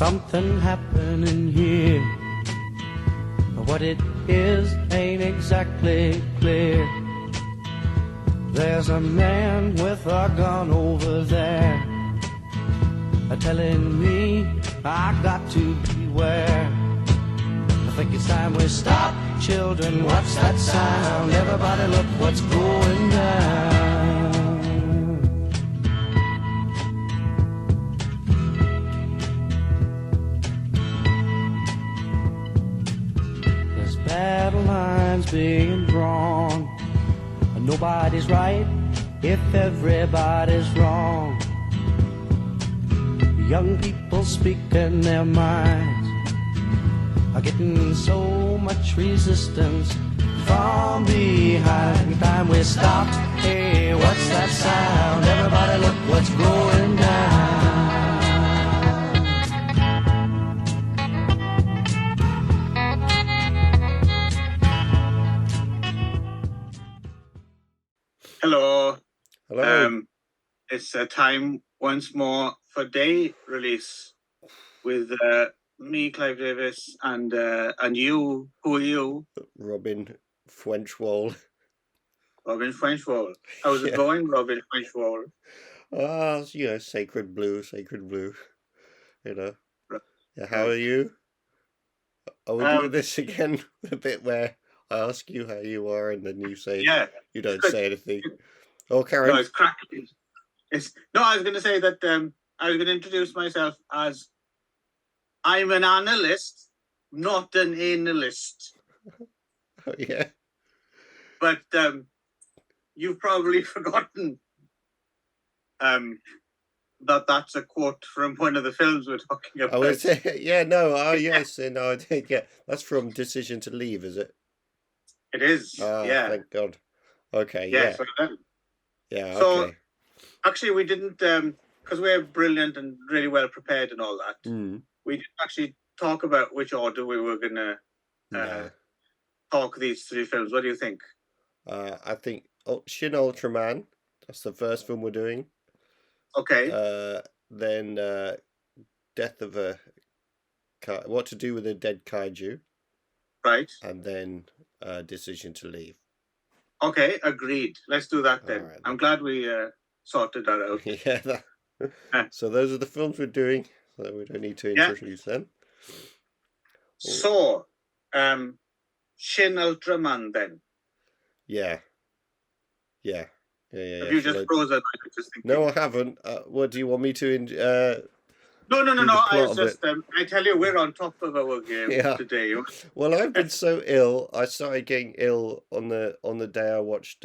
something happening here. What it is ain't exactly clear. There's a man with a gun over there, telling me I got to beware. I think it's time we stop, children, what's that sound? Everybody look what's going down. There's battle lines being drawn. Nobody's right if everybody's wrong. Young people speaking their minds are getting so much resistance from behind. Time we stopped. Hey, what's that sound? Everybody look what's going down. Hello. Hello. It's time once more for day release with me, Clive Davis, and you. Who are you? Robin Frenchwall. Robin Frenchwall. How's it going, Robin Frenchwall? Sacred blue. You know. Yeah, how Right. are you? Are we doing this again? The bit where I ask you how you are and then you say you don't say anything. Oh, Karen. No, it's cracking. I was going to say that I was going to introduce myself as I'm an analyst, not an analyst. Oh, yeah. But you've probably forgotten that that's a quote from one of the films we're talking about. Oh, is it? Yeah, no. Oh, yes. No, I think, yeah. That's from Decision to Leave, is it? It is. Yeah. Thank God. Okay. Yeah. Yeah. So, okay. Actually, we didn't, because we're brilliant and really well prepared and all that. We didn't actually talk about which order we were going to talk these three films. What do you think? I think Shin Ultraman. That's the first film we're doing. Okay. Then Death of a... What to Do with a Dead Kaiju. Right. And then Decision to Leave. Okay, agreed. Let's do that then. Right, I'm glad we sorted that out. Yeah. So those are the films we're doing. So we don't need to introduce them. So, Shin Ultraman then. Yeah. Have you just frozen? No, I haven't. What do you want me to? No. I tell you, we're on top of our game today. Well, I've been so ill. I started getting ill on the day I watched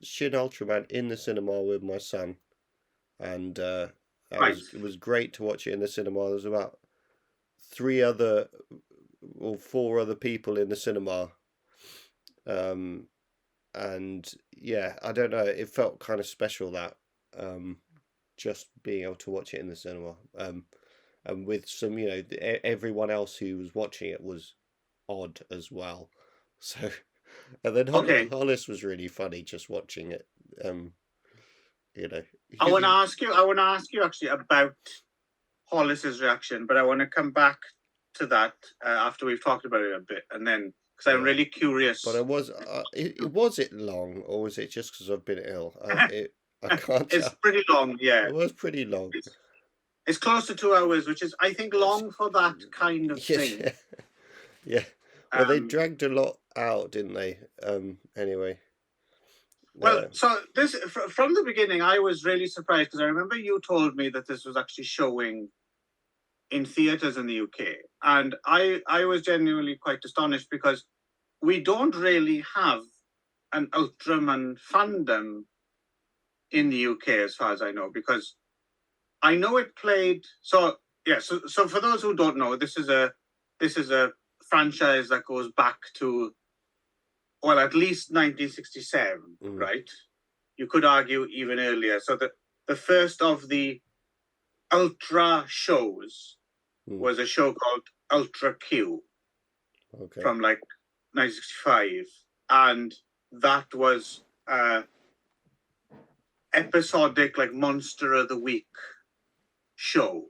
Shin Ultraman in the cinema with my son, and it was great to watch it in the cinema. There was about 4 other people in the cinema, and yeah, I don't know. It felt kind of special that just being able to watch it in the cinema, and with some, everyone else who was watching it was odd as well. So, and then Hollis was really funny just watching it. I want to ask you actually about Hollis's reaction, but I want to come back to that after we've talked about it a bit, and then because I'm really curious. But was it long, or was it just because I've been ill? I can't tell. It's pretty long, yeah. It was pretty long. It's close to 2 hours, which is, I think, long for that kind of thing. Yeah. Well, they dragged a lot out, didn't they? Anyway. Well, so this from the beginning, I was really surprised because I remember you told me that this was actually showing in theaters in the UK, and I was genuinely quite astonished because we don't really have an Ultraman fandom in the UK, as far as I know, because I know it played. So for those who don't know, this is a franchise that goes back to, well, at least 1967, right? You could argue even earlier. So the first of the Ultra shows was a show called Ultra Q from like 1965, and that was episodic, like Monster of the Week show.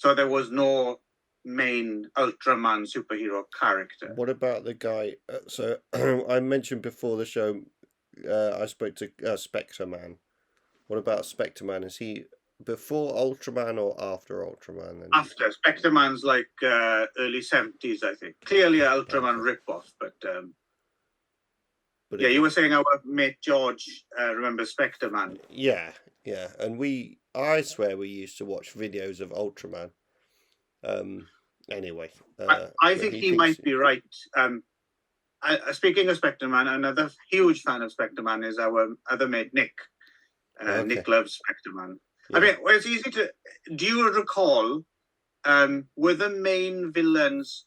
So there was no main Ultraman superhero character. What about the guy? So I mentioned before the show, I spoke to Spectre Man. What about Spectre Man? Is he before Ultraman or after Ultraman? Then? After. Spectre Man's like early 70s, I think. Clearly an Ultraman ripoff, but yeah, you were saying our mate George remembers Spectre Man. Yeah, and I swear we used to watch videos of Ultraman. Anyway, I think he might be right. Speaking of Spectre Man, another huge fan of Spectre Man is our other mate Nick. Nick loves Spectre Man. Yeah. I mean, well, it's easy to. Do you recall? Were the main villains?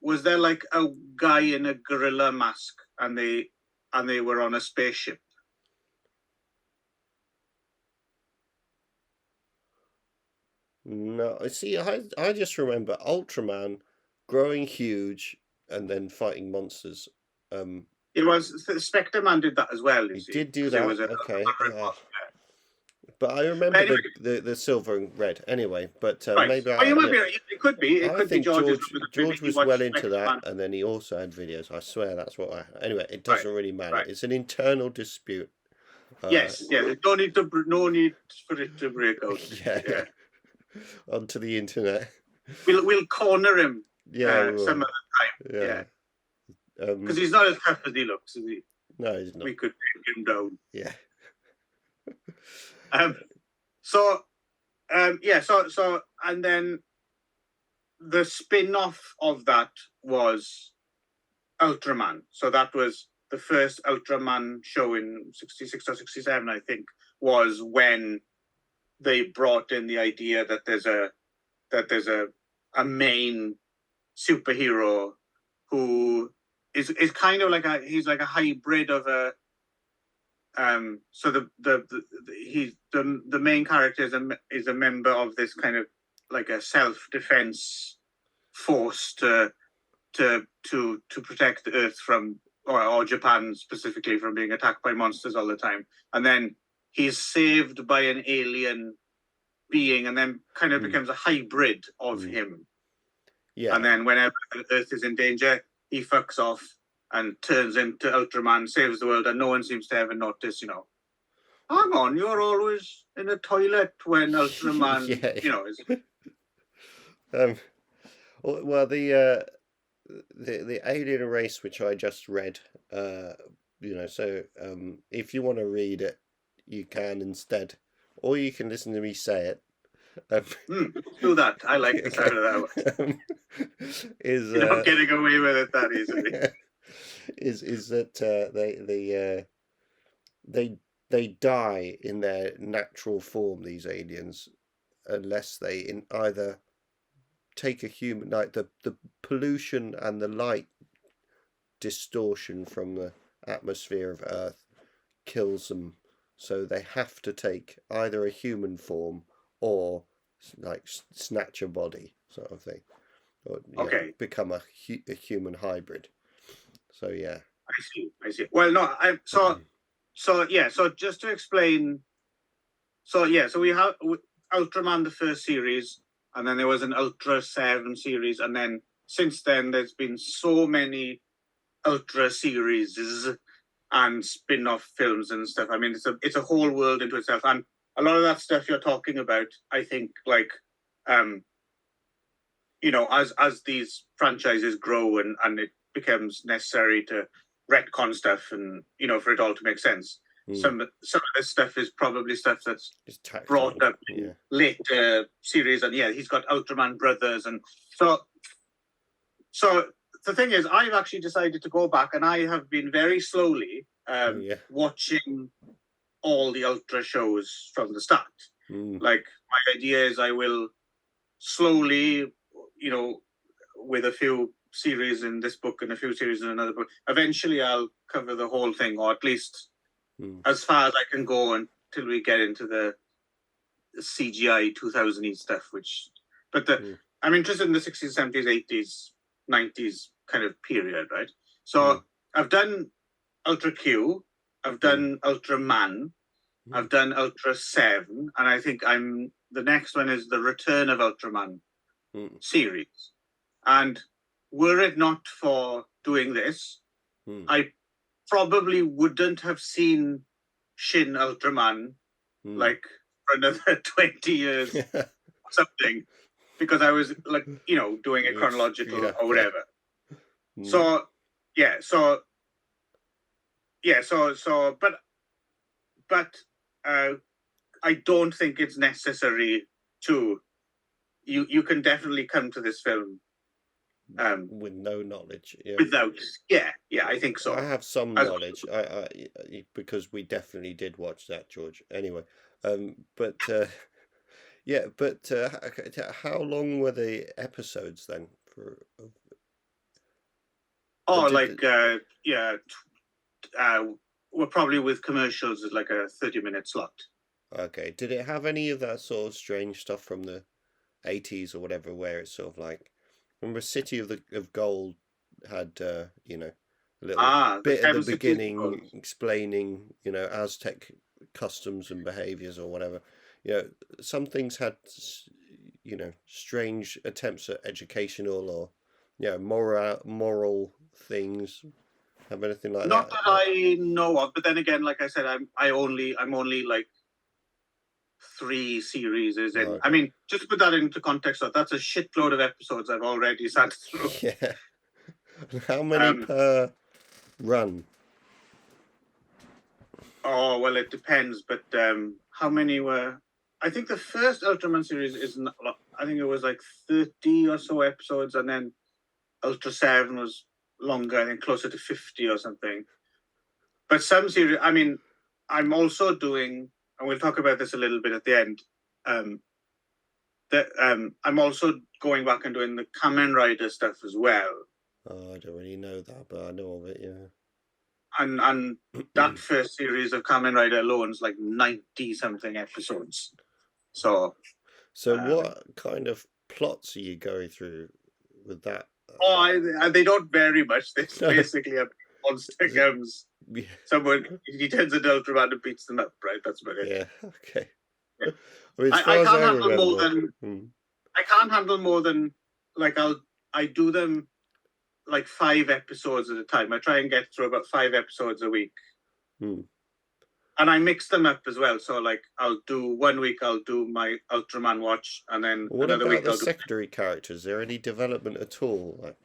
Was there like a guy in a gorilla mask, and they were on a spaceship? No, see, I just remember Ultraman growing huge and then fighting monsters. It was Spectre Man did that as well. He did do that. Okay. But I remember anyway, the silver and red anyway. But right. maybe you might be right. It could be. It could think be George was well into that, and then he also had videos. I swear that's what I. Anyway, it doesn't really matter. Right. It's an internal dispute. Yes. No need for it to break out. Yeah. Onto the internet. We'll corner him. Yeah. Some of the time. Yeah. Because he's not as tough as he looks, is he? No, he's not. We could take him down. Yeah. So and then the spin-off of that was Ultraman. So that was the first Ultraman show in 66 or 67, I think, was when they brought in the idea that there's a main superhero who is kind of like he's like a hybrid of a so the main character is a member of this kind of like a self-defense force to protect the Earth from or Japan specifically from being attacked by monsters all the time, and then he's saved by an alien being and then kind of becomes a hybrid of him. Yeah. And then whenever Earth is in danger, he fucks off and turns into Ultraman, saves the world, and no one seems to ever notice, hang on, you're always in a toilet when Ultraman, is... well, the alien race, which I just read, so if you want to read it, you can instead, or you can listen to me say it. Do that. I like the sound of that one. You're not getting away with it that easily. Is that they die in their natural form, these aliens, unless they either take a human, like the pollution and the light distortion from the atmosphere of Earth kills them, so they have to take either a human form or like snatch a body sort of thing, or become a human hybrid. So yeah, I see. Well, no, so just to explain, so we have Ultraman the first series, and then there was an Ultra 7 series, and then since then there's been so many Ultra series and spin-off films and stuff. I mean, it's a whole world into itself, and a lot of that stuff you're talking about, I think, like, as these franchises grow and it becomes necessary to retcon stuff and, for it all to make sense. Some of this stuff is probably stuff that's brought up in later series. And he's got Ultraman Brothers. And so the thing is, I've actually decided to go back, and I have been very slowly watching all the Ultra shows from the start. Like, my idea is I will slowly, with a few series in this book and a few series in another book, eventually I'll cover the whole thing, or at least as far as I can go until we get into the CGI 2000s stuff, I'm interested in the 60s, 70s, 80s, 90s kind of period, right? So I've done Ultra Q, I've done Ultraman, I've done Ultra 7, and I think the next one is the Return of Ultraman. series. And were it not for doing this, I probably wouldn't have seen Shin Ultraman like for another 20 years or something, because I was like, doing it chronological or whatever. So but I don't think it's necessary to. You can definitely come to this film with no knowledge. Without, I think so. I have some knowledge. I because we definitely did watch that, George. Anyway, but how long were the episodes then? We're probably with commercials at like a 30-minute slot. Okay. Did it have any of that sort of strange stuff from the 80s or whatever, where it's sort of like, remember City of Gold had a little bit at the beginning explaining Aztec customs and behaviors or whatever. Some things had strange attempts at educational or moral things. Have anything like that? Not that I know of, but then again, like I said, I'm only like 3 series in. Okay. I mean, just to put that into context, that's a shitload of episodes I've already sat through. Yeah. How many per run? Oh, well, it depends, but how many were... I think the first Ultraman series I think it was like 30 or so episodes, and then Ultra 7 was longer, I think closer to 50 or something. But some series, I mean, I'm also doing, and we'll talk about this a little bit at the end, I'm also going back and doing the Kamen Rider stuff as well. Oh, I don't really know that, but I know of it, yeah. And that first series of Kamen Rider alone is like 90-something episodes. So what kind of plots are you going through with that? They don't vary much. There's basically a monster comes. Yeah. Someone, he turns into Ultraman and beats them up, right? That's about it. Yeah, okay. Yeah. I mean, I can't handle more than... I can't handle more than, like, I do them like 5 episodes at a time. I try and get through about 5 episodes a week. And I mix them up as well. So, like, I'll do 1 week, I'll do my Ultraman watch, and then another week I'll do... secondary characters? Is there any development at all? Like,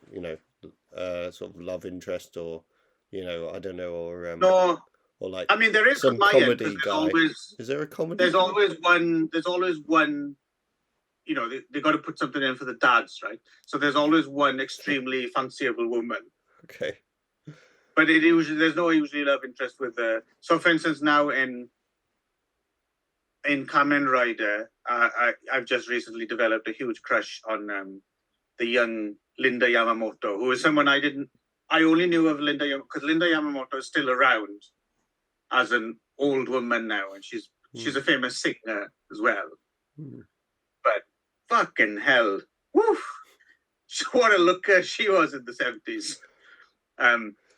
sort of love interest or, I don't know, or... No. Or like, I mean, there is some comedy guy. Is there a comedy? There's always one. They got to put something in for the dads, right? So there's always one extremely fanciable woman. Okay. But there's no usually love interest with the. So, for instance, now in Kamen Rider, I've just recently developed a huge crush on the young Linda Yamamoto, who is someone I only knew of Linda because Linda Yamamoto is still around as an old woman now, and she's a famous singer as well. But fucking hell, woo! What a looker she was in the 70s.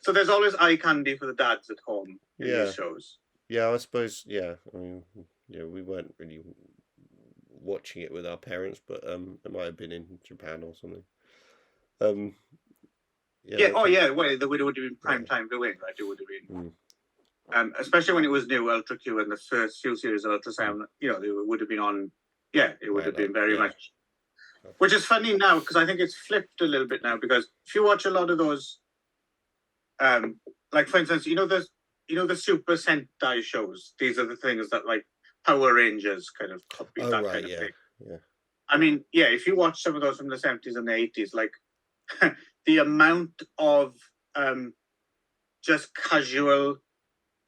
So there's always eye candy for the dads at home in these shows. Yeah, I suppose. Yeah, I mean, we weren't really watching it with our parents, but it might have been in Japan or something. Well, it would have been prime time viewing, right? It would have been. Especially when it was new, Ultra Q and the first few series of Ultrasound, it would have been on. Yeah, it would have been very much. Which is funny now because I think it's flipped a little bit now, because if you watch a lot of those, like for instance, the Super Sentai shows. These are the things that like Power Rangers kind of copy kind of thing. Yeah. I mean, if you watch some of those from the 70s and the 80s, like the amount of just casual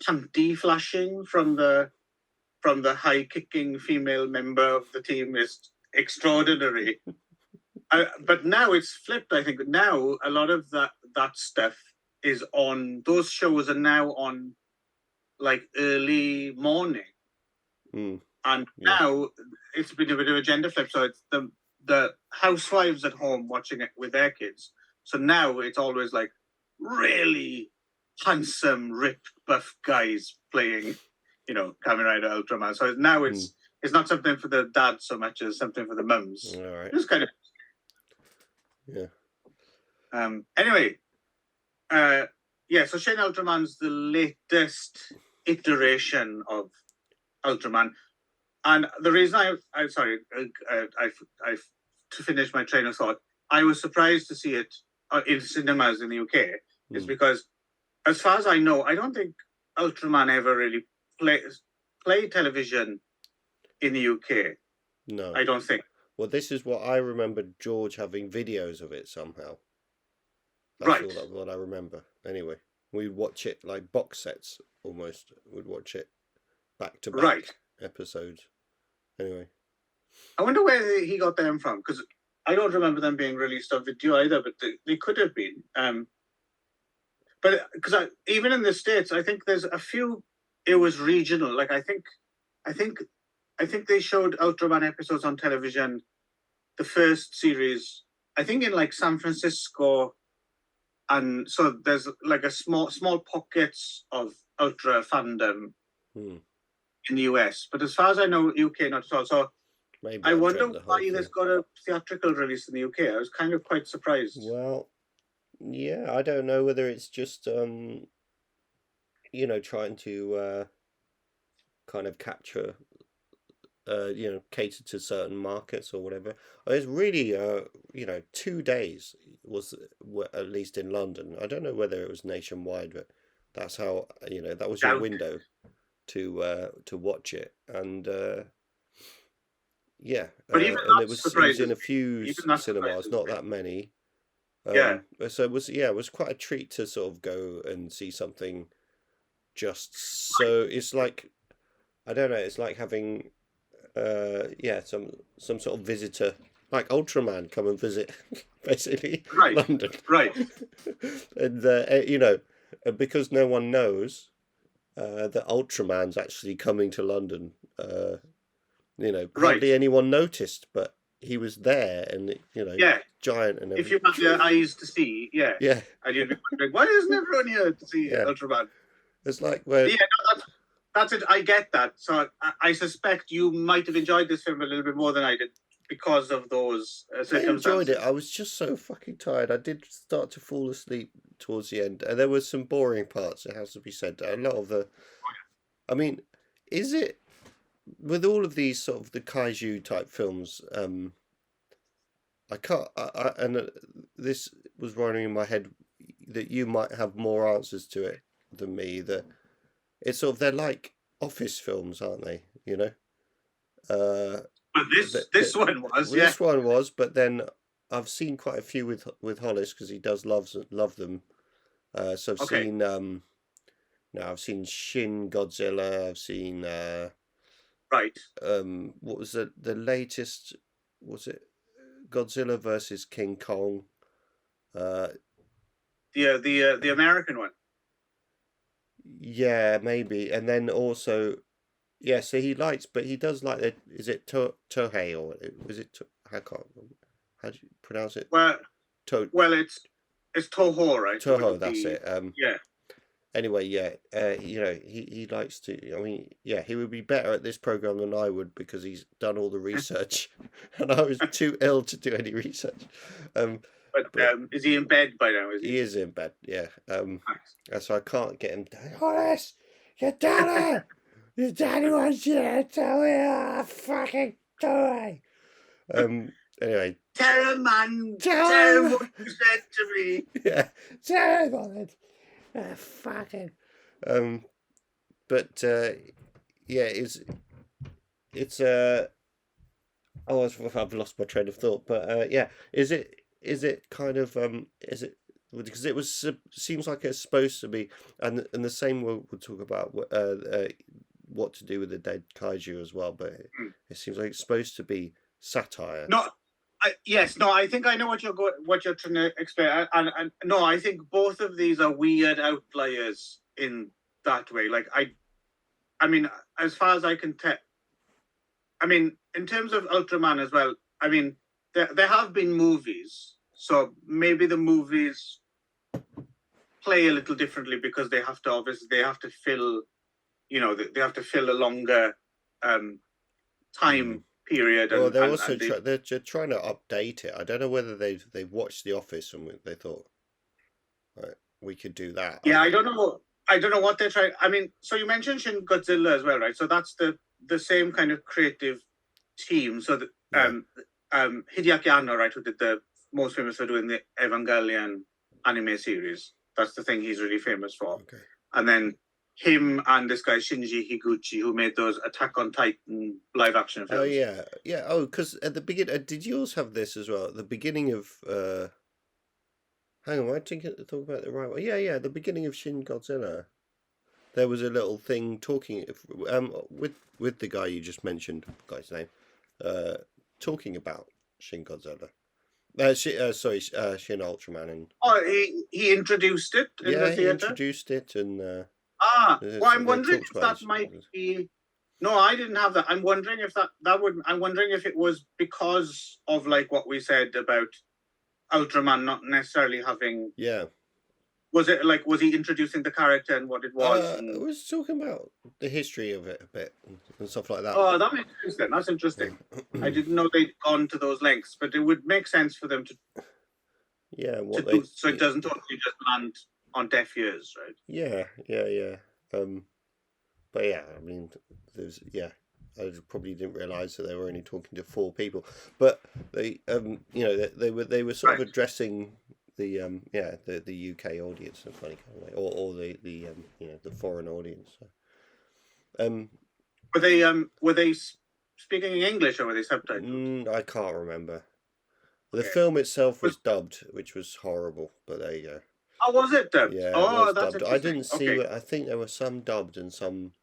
panty flashing from the high kicking female member of the team is extraordinary. But now it's flipped. I think now a lot of that stuff is on. Those shows are now on like early morning, and now it's been a bit of a gender flip. So it's the housewives at home watching it with their kids. So now it's always like really handsome, ripped, buff guys playing, Kamen Rider Ultraman. So now it's not something for the dads so much as something for the mums. All right. It's kind of Yeah. Anyway, so Shin Ultraman's the latest iteration of Ultraman, and the reason I to finish my train of thought, I was surprised to see it in cinemas in the UK, is because, as far as I know, I don't think Ultraman ever really played television in the UK. No, I don't think. Well, this is what I remember George having videos of it somehow. Right. That's all what I remember. Anyway, we'd watch it like box sets almost. We'd watch it back to back episodes. Anyway. I wonder where he got them from, because I don't remember them being released on video either, but they could have been. But because even in the States, I think there's a few. It was regional. Like I think they showed Ultraman episodes on television. The first series, I think, in like San Francisco, and so there's like a small pockets of Ultra fandom in the US. But as far as I know, UK not at all. So maybe I wonder why there's got a theatrical release in the UK. I was kind of quite surprised. Well, yeah, I don't know whether it's just trying to kind of capture, cater to certain markets or whatever. It's really 2 days was at least in London. I don't know whether it was nationwide, but that's how that was your window to watch it, and yeah, but even and it was in a few cinemas, not that many. So it was quite a treat to sort of go and see something. Just so it's like, I don't know, it's like having some sort of visitor, like Ultraman, come and visit basically London, right? And because no one knows that Ultraman's actually coming to London, hardly anyone noticed, but he was there, and giant and everything. If you have your eyes to see, and you'd be wondering, why isn't everyone here to see Ultraman? It's like that's it. I get that. So I suspect you might have enjoyed this film a little bit more than I did because of those circumstances. I enjoyed it. I was just so fucking tired. I did start to fall asleep towards the end, and there were some boring parts. It has to be said. A lot of the, I mean, is it with all of these sort of the kaiju type films? I can't. And this was running in my head that you might have more answers to it than me. That it's sort of, they're like office films, aren't they? But this one was. This one was, but then I've seen quite a few with Hollis, because he does love them. So I've seen I've seen Shin Godzilla. I've seen what was the latest? Was it Godzilla versus King Kong? The American one. Yeah, maybe. And then also, so he likes, but he does like it. Is it Tohei, or was it? How do you pronounce it? Well, it's Toho, right? Toho, that's it. Yeah. Anyway, he likes to. I mean, he would be better at this program than I would, because he's done all the research, and I was too ill to do any research. But is he in bed by now? He is in bed, yeah. So I can't get him. Horace, your daddy wants you to tell me fucking toy. Anyway. Tell him, man. Tell him what you said to me. Yeah, tell him on it. Fucking. But it's I've lost my train of thought. But is it kind of is it, because it was seems like it's supposed to be, and the same we'll talk about what to do with the dead kaiju as well, but it seems like it's supposed to be satire. I think I know what you're trying to explain, and no, I think both of these are weird outliers in that way. Like I mean, as far as I can tell, I mean, in terms of Ultraman as well, I mean, there have been movies, so maybe the movies play a little differently, because they have to fill, they have to fill a longer time period. Well, And, they're and, also and they, they're trying to update it. I don't know whether they've watched The Office and they thought, right, we could do that. yeah, I don't know. I don't know what they're trying. I mean, so you mentioned Shin Godzilla as well, right? So that's the same kind of creative team. So Hideaki Anno, right, who did the most famous for doing the Evangelion anime series. That's the thing he's really famous for. Okay. And then him and this guy Shinji Higuchi, who made those Attack on Titan live action films. Oh yeah, yeah. Oh, because at the beginning, did you also have this as well? At the beginning of hang on, am I talking about the right one? Yeah, yeah. The beginning of Shin Godzilla, there was a little thing talking with the guy you just mentioned, guy's name, talking about Shin Godzilla. Shin Ultraman, and he introduced it in the theater. He introduced it, and well, I'm wondering if that might be. No, I didn't have that. I'm wondering if that would. I'm wondering if it was because of like what we said about Ultraman not necessarily having. Yeah. Was he introducing the character and what it was? I was talking about the history of it a bit and stuff like that. Oh, that makes sense then. That's interesting. I didn't know they'd gone to those lengths, but it would make sense for them to. Yeah, so it doesn't totally just land on deaf ears, right? Yeah. But yeah, I mean, I probably didn't realise that they were only talking to 4 people, but they they were sort of addressing the UK audience in a funny kind of way, or the foreign audience. So. Were they speaking in English or were they subtitled? I can't remember. The film itself was dubbed, which was horrible, but there you go. Oh, was it dubbed? Yeah, oh, that's dubbed. I didn't see. I think there were some dubbed and some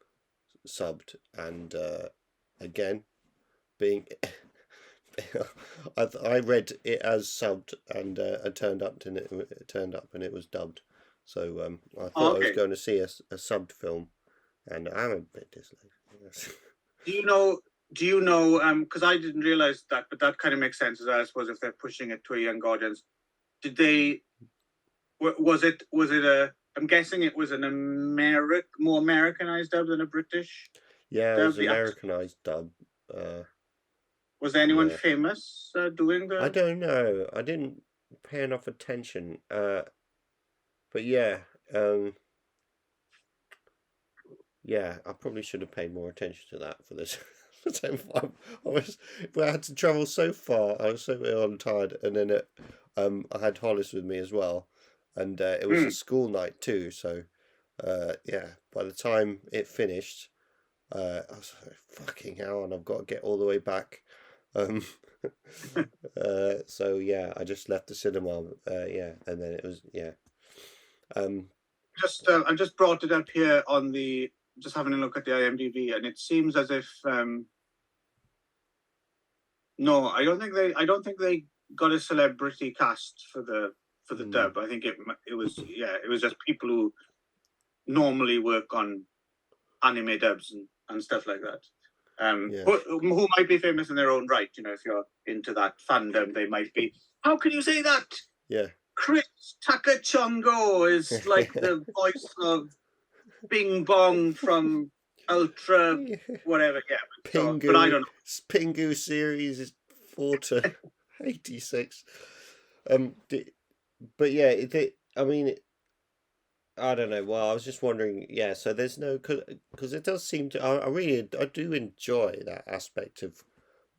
subbed, and again, being I read it as subbed, and it turned up and it was dubbed. So I thought I was going to see a subbed film, and I'm a bit dyslexic. Do you know? Because I didn't realize that, but that kind of makes sense as well. I suppose if they're pushing it to a young audience, did they? Was it I'm guessing it was more Americanized dub than a British. Yeah, it was Americanized dub. Was there anyone famous doing the? I don't know. I didn't pay enough attention. But yeah. Yeah, I probably should have paid more attention to that for this. I had to travel so far. I was so ill and tired, and then I had Hollis with me as well, and it was a school night too. So, by the time it finished, I was like, "Fucking hell!" And I've got to get all the way back. So yeah, I just left the cinema. And then it was I just brought it up here on the. Just having a look at the IMDb, and it seems as if no, I don't think they got a celebrity cast for the dub. I think it was just people who normally work on anime dubs and stuff like that. Who might be famous in their own right. You know, if you're into that fandom, they might be. How can you say that? Yeah. Chris Takachongo is like the voice of Bing Bong from Ultra, whatever. Yeah, Pingu, but I don't know. Pingu series is 4 to 86. But yeah, I mean, I don't know. Well, I was just wondering. Yeah, so there's no because it does seem to. I do enjoy that aspect of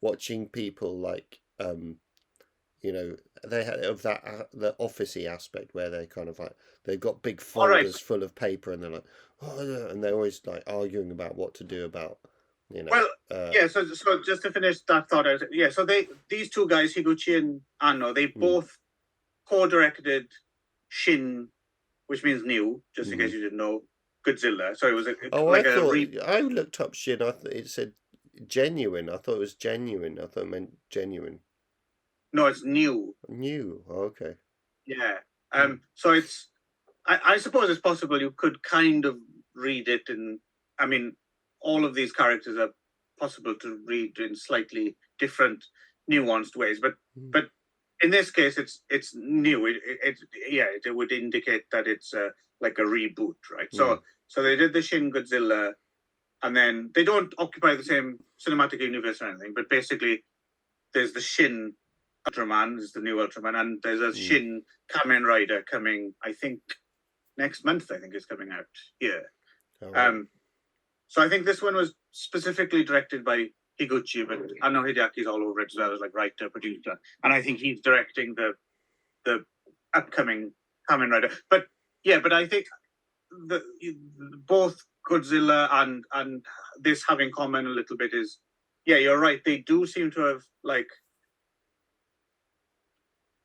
watching people like they had of that the officey aspect where they kind of like they've got big folders full of paper and they're like and they're always like arguing about what to do about So just to finish that thought out, so these 2 guys, Higuchi and Anno, they both co-directed Shin, which means new, just in case you didn't know, Godzilla. So it was I looked up Shin. It said genuine. I thought it was genuine. I thought it meant genuine. No, it's new. New. Oh, okay. Yeah. So it's. I suppose it's possible you could kind of read it in. I mean, all of these characters are possible to read in slightly different, nuanced ways. But in this case, it's new. It would indicate that it's like a reboot, right? So they did the Shin Godzilla And then they don't occupy the same cinematic universe or anything, but basically there's the Shin Ultraman, is the new Ultraman, and there's a Shin Kamen Rider coming, I think, next month, I think is coming out here. Oh, right. So I think this one was specifically directed by Higuchi, but I know Hideaki's all over it as well as like writer, producer, and I think he's directing the upcoming Kamen Rider. But yeah, but I think both Godzilla and this have in common a little bit is, yeah, you're right. They do seem to have like,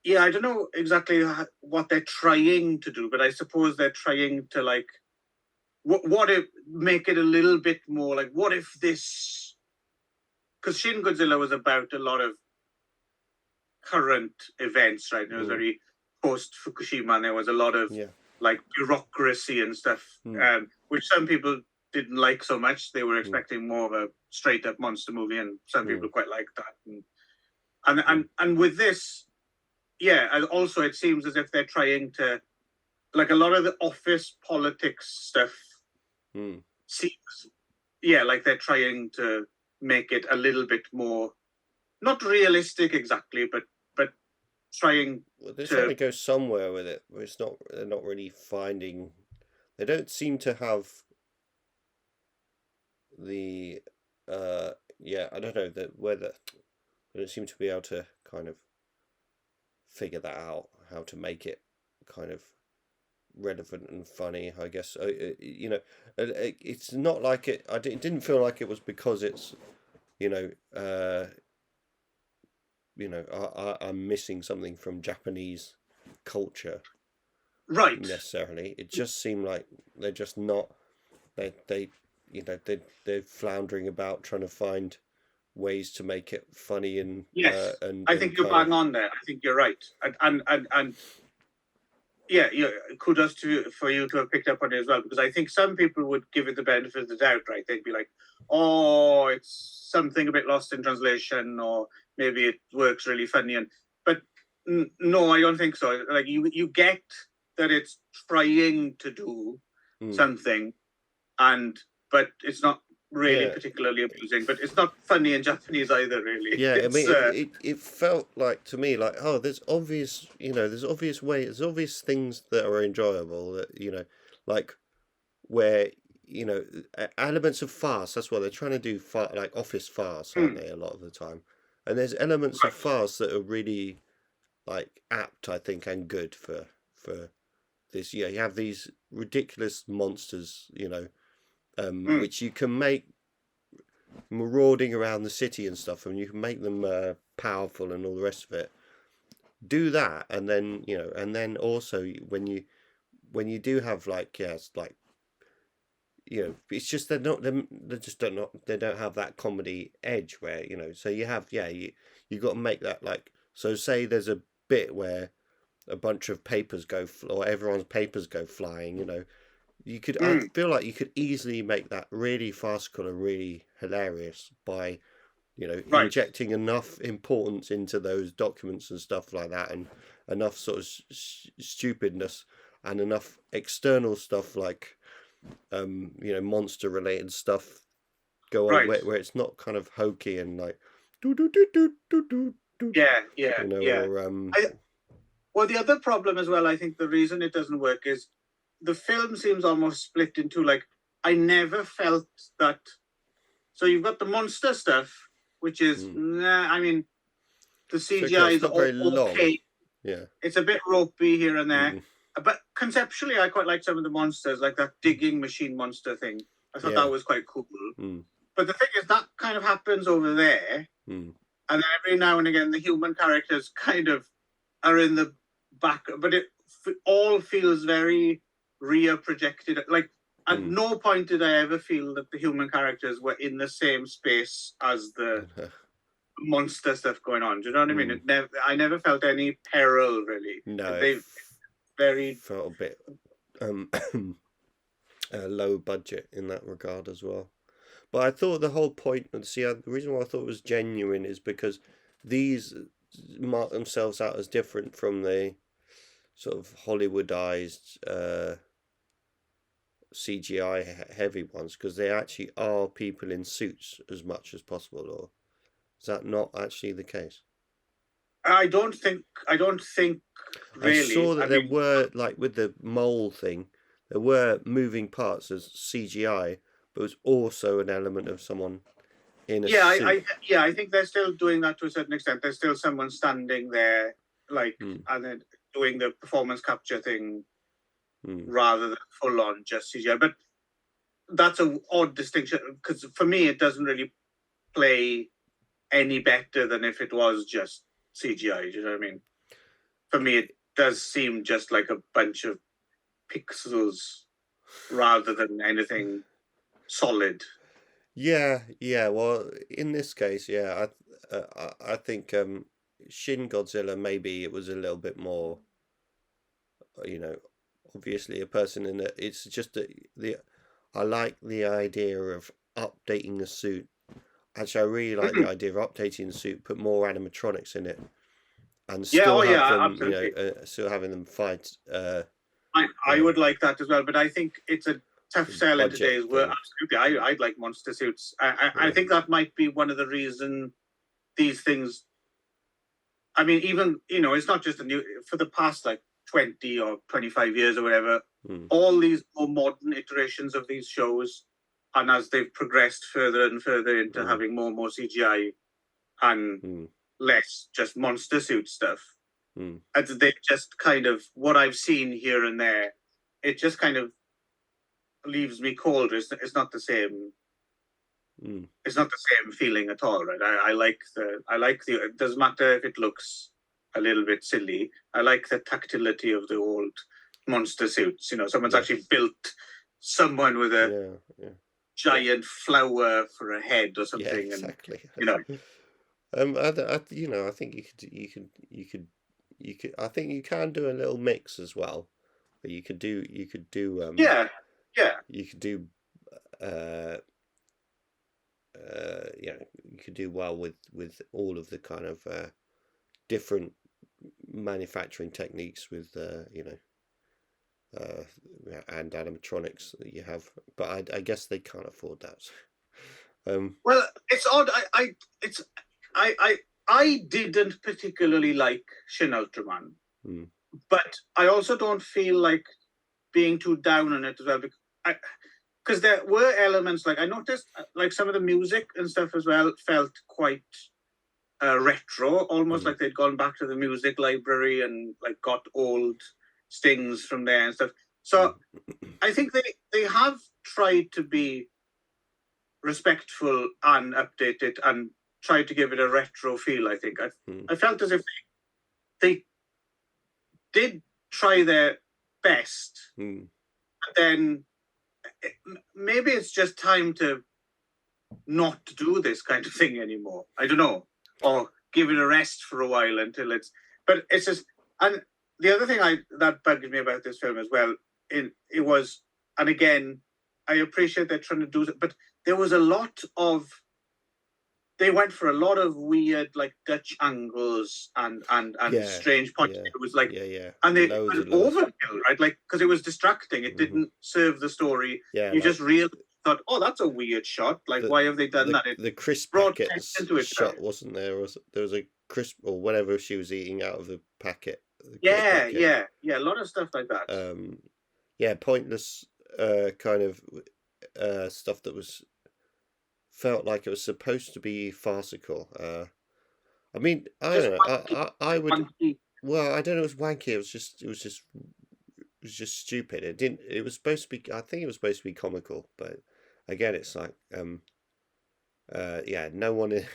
yeah, I don't know exactly what they're trying to do, but I suppose they're trying to like, what if make it a little bit more like, what if this, because Shin Godzilla was about a lot of current events, right? It was very post Fukushima, and there was a lot of like bureaucracy and stuff, which some people didn't like so much. They were expecting more of a straight up monster movie, and some people quite liked that. And with this, yeah, and also it seems as if they're trying to, like, a lot of the office politics stuff seems, yeah, like they're trying to make it a little bit more, not realistic exactly, but trying they're trying to go somewhere with it, but it's not. They're not really finding. They don't seem to have the. I don't know whether they don't seem to be able to kind of figure that out, how to make it kind of relevant and funny, I guess. It's not like it. It didn't feel like it was because it's, I'm missing something from Japanese culture, right? Necessarily, it just seemed like they're just not. They're floundering about trying to find ways to make it funny and yes. And I think you're bang on there. I think you're right, and yeah, kudos for you to have picked up on it as well, because I think some people would give it the benefit of the doubt, right? They'd be like, oh, it's something a bit lost in translation, or maybe it works really funny, but no, I don't think so. Like you get that it's trying to do something, but it's not really particularly amusing, but it's not funny in Japanese either, really. Yeah, I mean, it felt like to me like, oh, there's obvious things that are enjoyable, that like where elements of farce. That's what they're trying to do, like office farce, aren't they, a lot of the time? And there's elements of farce that are really like apt, I think, and good for this. Yeah, you have these ridiculous monsters, which you can make marauding around the city and stuff, and you can make them powerful and all the rest of it. Do that, and then also when you do have it's just they don't have that comedy edge where so you have you got to make that, like, so say there's a bit where a bunch of papers or everyone's papers go flying, you could I feel like you could easily make that really farcical and really hilarious by injecting enough importance into those documents and stuff like that, and enough sort of stupidness and enough external stuff like monster related stuff go on where it's not kind of hokey and like well, the other problem as well, I think the reason it doesn't work is the film seems almost split into, like, I never felt that. So you've got the monster stuff, which is, I mean, the CGI is very long. Okay. Yeah. It's a bit ropey here and there. But conceptually, I quite like some of the monsters, like that digging machine monster thing. I thought that was quite cool. But the thing is, that kind of happens over there. And then every now and again, the human characters kind of are in the back. But it all feels very rear projected. Like, at no point did I ever feel that the human characters were in the same space as the monster stuff going on. Do you know what I mean? I never felt any peril, really. No. They very felt a bit low budget in that regard as well. But I thought the whole point, the reason why I thought it was genuine is because these mark themselves out as different from the sort of Hollywoodized CGI heavy ones, because they actually are people in suits as much as possible, or is that not actually the case? I don't think really. I saw that there were, like with the mole thing, there were moving parts as CGI, but it was also an element of someone in a suit. I think they're still doing that to a certain extent. There's still someone standing there, like, and then doing the performance capture thing rather than full on just CGI. But that's an odd distinction, because for me it doesn't really play any better than if it was just CGI. Do you know what I mean? For me, it does seem just like a bunch of pixels rather than anything solid. Yeah. Well, in this case, I think Shin Godzilla, maybe it was a little bit more, obviously a person in it. It's just I like the idea of updating the suit. Actually, I really like the idea of updating the suit, put more animatronics in it, and still have them, still having them fight. I would like that as well, but I think it's a tough sell in today's world. Absolutely, I'd like monster suits. I think that might be one of the reasons these things. I mean, even it's not just for the past like 20 or 25 years or whatever. All these more modern iterations of these shows, and as they've progressed further and further into having more and more CGI and less just monster suit stuff, and they just kind of, what I've seen here and there, it just kind of leaves me cold. It's not the same. It's not the same feeling at all, right? I like the. It doesn't matter if it looks a little bit silly. I like the tactility of the old monster suits. Someone's actually built someone with a giant flower for a head or something. Yeah, exactly. And, I think you could. I think you can do a little mix as well, but you could do. You could do. You could do. You could do well with all of the kind of different manufacturing techniques with and animatronics that you have, but I guess they can't afford that. Well, it's odd. I didn't particularly like Shin Ultraman, but I also don't feel like being too down on it as well, because there were elements, like I noticed, like some of the music and stuff as well felt quite retro, almost like they'd gone back to the music library and like got old stings from there and stuff. So I think they have tried to be respectful and updated and tried to give it a retro feel. I think I felt as if they did try their best, and then maybe it's just time to not do this kind of thing anymore. I don't know, or give it a rest for a while until it's. But it's just, and the other thing that bugged me about this film as well, it was, and again, I appreciate they're trying to do it, but there was a lot of. They went for a lot of weird, like Dutch angles and strange points. It was like, and it was overkill, right? Like, because it was distracting. It didn't serve the story. You just really thought, oh, that's a weird shot. Like, why have they done that? The crisp packet shot, wasn't there? There was a crisp or whatever she was eating out of the packet. A lot of stuff like that. Pointless kind of stuff that felt like it was supposed to be farcical. I mean, I don't know. I would. Wanky. Well, I don't know. It was wanky. It was just stupid. It didn't. It was supposed to be. I think it was supposed to be comical, but again, it's like, no one.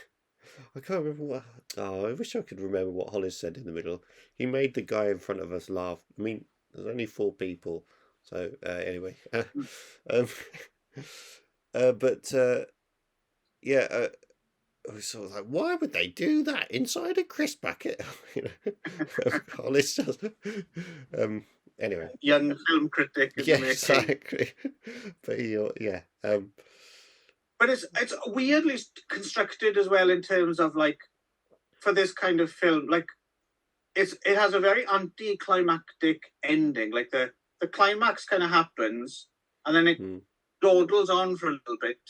I can't remember what. Oh, I wish I could remember what Hollis said in the middle. He made the guy in front of us laugh. I mean, there's only 4 people, so anyway. I was sort of like, why would they do that inside a crisp packet? Hollis does. Anyway. Young film critic. Exactly. But But it's weirdly constructed as well in terms of like, for this kind of film, like it has a very anticlimactic ending. Like the climax kind of happens, and then it dawdles on for a little bit,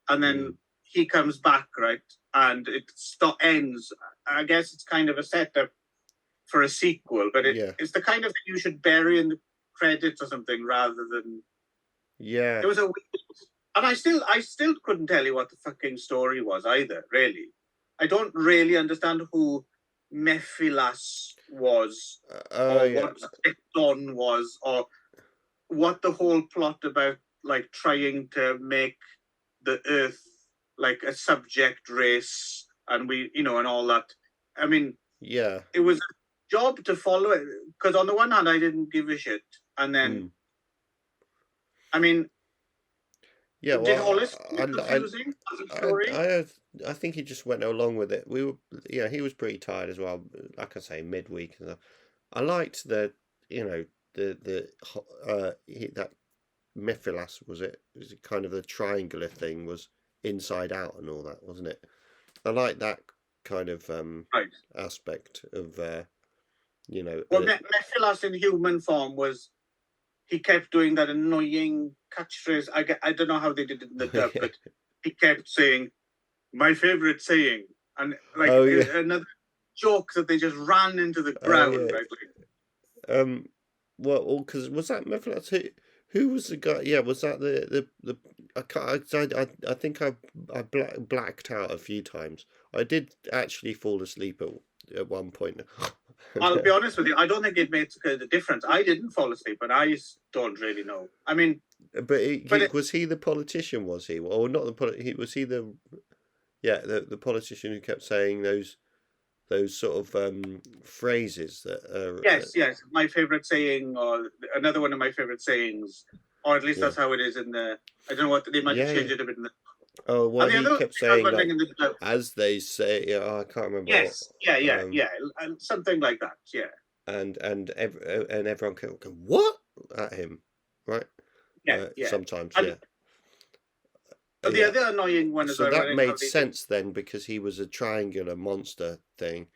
and then he comes back, right, and it ends. I guess it's kind of a setup for a sequel, but it's the kind of thing you should bury in the credits or something rather than. Yeah. It was a weird, and I still couldn't tell you what the fucking story was either. Really, I don't really understand who Mephilas was, or what Dawn was, or what the whole plot about, like, trying to make the Earth like a subject race, and and all that. I mean, it was a job to follow it, because on the one hand I didn't give a shit, and then I mean, did Hollis confusing as a story? I think he just went along with it. He was pretty tired as well. Like I say, midweek and stuff. I liked that Mephilas was it kind of the triangular thing was inside out and all that, wasn't it? I like that kind of aspect of Mephilas in human form he kept doing that annoying catchphrase. I don't know how they did it in the dub, but he kept saying, "My favorite saying," and another joke that they just ran into the ground. Right? Well, because was that Mephilas? Who was the guy? Yeah, was that the I think I blacked out a few times. I did actually fall asleep at one point. I'll be honest with you. I don't think it made a difference. I didn't fall asleep, and I don't really know. I mean, was he the politician? Was he, or not was he the politician who kept saying those sort of phrases that are... Yes. My favourite saying, or another one of my favourite sayings, or at least that's how it is in the... I don't know what... They might have changed it a bit in the... Oh, well, he kept saying, as they say... I can't remember. Yes, and something like that, yeah. And everyone kept going, what? At him, right? Yeah. Sometimes, But the other annoying one is... So that made sense then, because he was a triangular monster thing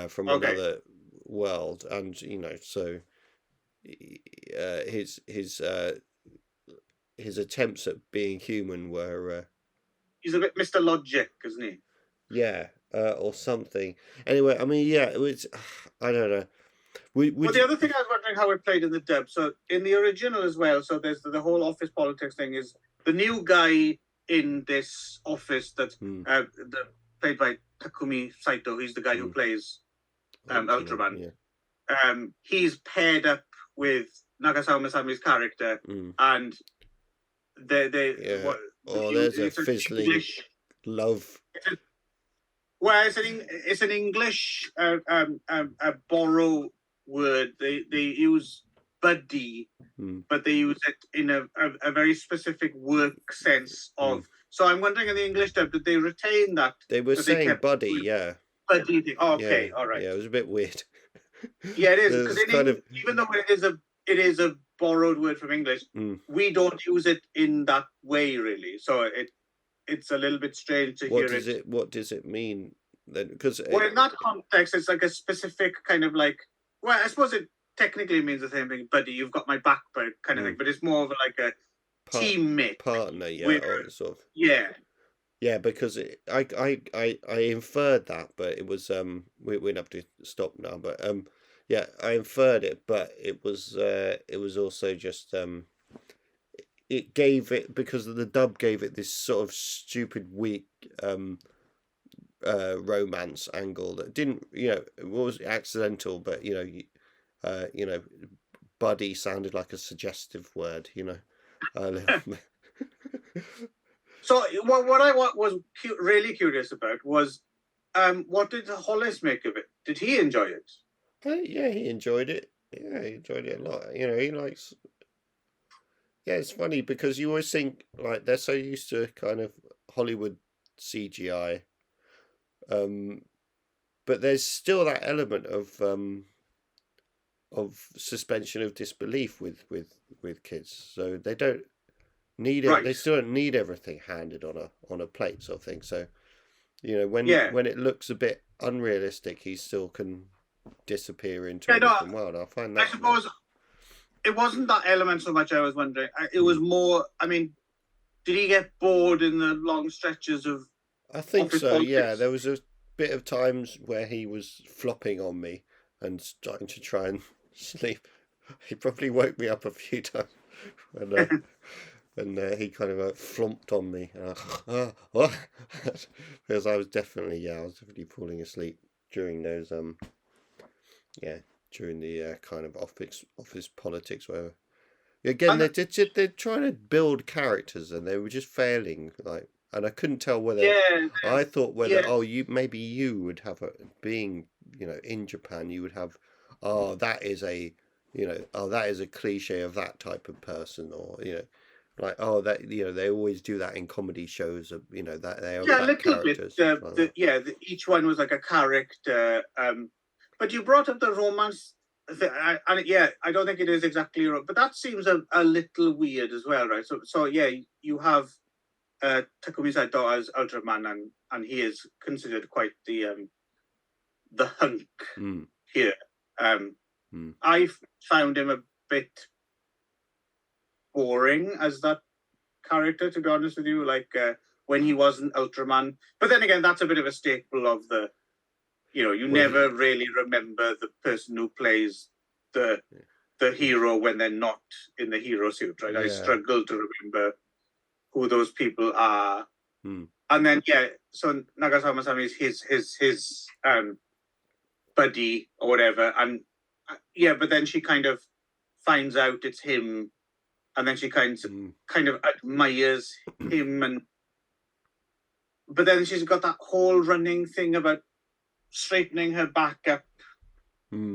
from another world, and so his attempts at being human were... He's a bit Mr. Logic, isn't he? Yeah, or something. Anyway, I mean, it was... I don't know. The other thing I was wondering how it played in the dub. So in the original as well, so there's the whole office politics thing is the new guy in this office that's played by Takumi Saito. He's the guy who plays Ultraman. Yeah. He's paired up with Nagasawa Masami's character, and there's a fizzling English love. It's an English a borrow word. They use buddy, but they use it in a very specific work sense of. So I'm wondering, in the English dub, did they retain that? They were saying buddy, yeah. Buddy thing. Oh, okay, all right. Yeah, it was a bit weird. Yeah, it is, because even though it is a borrowed word from English, we don't use it in that way, really. So it's a little bit strange to hear it. What does it mean then? Because in that context, it's like a specific kind of like. Well, I suppose it technically means the same thing, buddy. You've got my back, kind of thing. But it's more of like a teammate, partner, or sort of. Yeah. Yeah, because I inferred that, but it was we have to stop now. But I inferred it, but it was also just it gave it, because the dub gave it this sort of stupid weak romance angle that didn't, it was accidental, but buddy sounded like a suggestive word, So what I was really curious about was, what did Hollis make of it? Did he enjoy it? Yeah, he enjoyed it. Yeah, he enjoyed it a lot. He likes... Yeah, it's funny because you always think, like, they're so used to kind of Hollywood CGI, but there's still that element of suspension of disbelief with kids. So they don't need it. Right. They still don't need everything handed on a plate, sort of thing. So, when it looks a bit unrealistic, he still can disappear into a different world. I find that. it wasn't that element so much. I was wondering. It was more. I mean, did he get bored in the long stretches of? I think office so. politics? Yeah, there was a bit of times where he was flopping on me and starting to try and sleep. He probably woke me up a few times when he kind of flomped on me. What? Because I was definitely falling asleep during those during the kind of office politics, whatever. Again, they're trying to build characters and they were just failing. Like, and I couldn't tell whether I thought whether maybe you would have being in Japan you would have that is a that is a cliche of that type of person, or like that they always do that in comedy shows of that they are a little bit each one was like a character, but you brought up the romance. I don't think it is exactly right, but that seems a little weird as well, right? So you have Takumi Sato as Ultraman, and he is considered quite the hunk here. I found him a bit boring as that character, to be honest with you. Like when he wasn't Ultraman, but then again, that's a bit of a staple of the. You never really remember the person who plays the hero when they're not in the hero suit, right? I struggle to remember who those people are. And then so Nagasama Masami is his buddy or whatever, and but then she kind of finds out it's him, and then she kind of admires him, but then she's got that whole running thing about straightening her back up.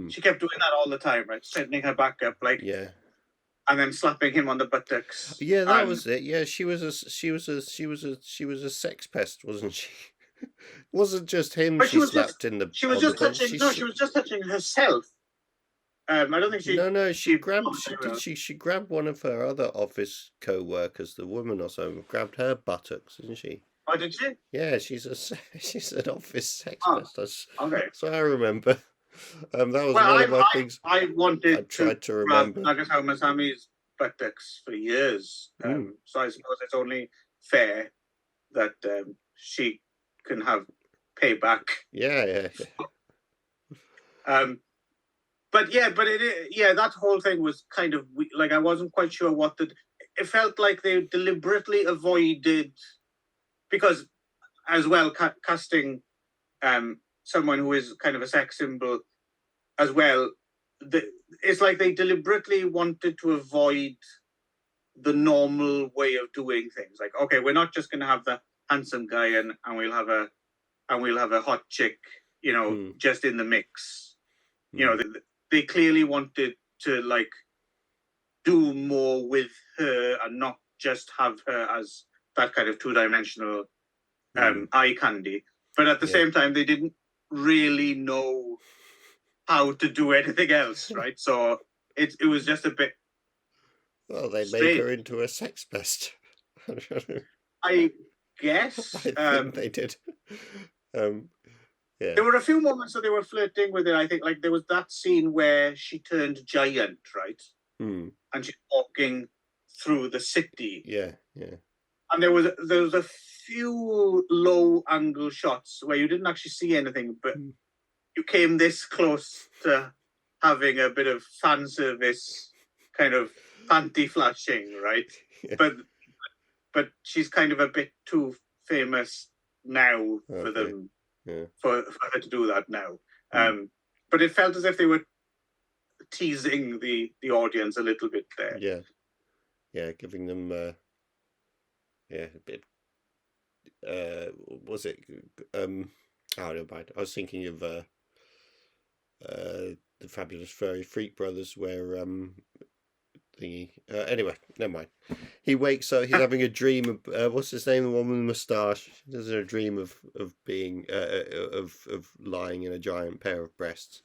She kept doing that all the time, right? Straightening her back up, like and then slapping him on the buttocks. Yeah, that was it. Yeah, she was a sex pest, wasn't she? It wasn't just him. She slapped in the. She was just touching. She was just touching herself. I don't think she. No. She grabbed one of her other office co-workers, the woman or so, grabbed her buttocks, didn't she? Oh, did she? Yeah, she's an office sex pest. Okay. So I remember. That was one of my things. I tried to remember Nagasama Masami's buttocks for years. So I suppose it's only fair that she can have payback. Yeah. But that whole thing was kind of like I wasn't quite sure what it felt like they deliberately avoided, because as well casting someone who is kind of a sex symbol as well, it's like they deliberately wanted to avoid the normal way of doing things. Like, okay, we're not just going to have the handsome guy and we'll have a hot chick, just in the mix. They clearly wanted to like do more with her and not just have her as that kind of two-dimensional eye candy. But at the same time, they didn't really know how to do anything else, right? So it was just a bit. Well, they made her into a sex pest. I guess. I think they did. There were a few moments that they were flirting with it. I think, like there was that scene where she turned giant, right? And she's walking through the city. Yeah. And there was a few low angle shots where you didn't actually see anything, but you came this close to having a bit of fan service kind of panty flashing, right? But she's kind of a bit too famous now for them for her to do that now. But it felt as if they were teasing the audience a little bit there. Yeah, giving them a bit. Was it? Never mind. I was thinking of the Fabulous Furry Freak Brothers, where anyway, never mind. He wakes up. He's having a dream of what's his name? The one with the moustache. He has a dream of being of lying in a giant pair of breasts.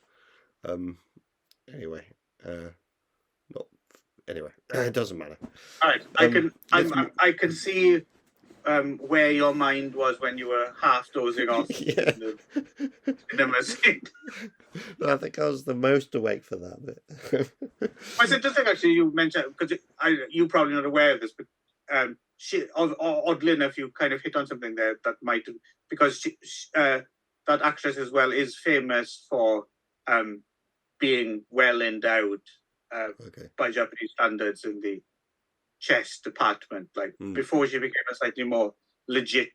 Anyway, not anyway. It doesn't matter. All right, I can see where your mind was when you were half dozing off Yeah. in the cinema scene. I think I was the most awake for that bit. Well, it's interesting, actually, you mentioned, because you're probably not aware of this, but oddly enough, you kind of hit on something there that might, because that actress as well is famous for being well endowed Okay. by Japanese standards in the chess department. Like before she became a slightly more legit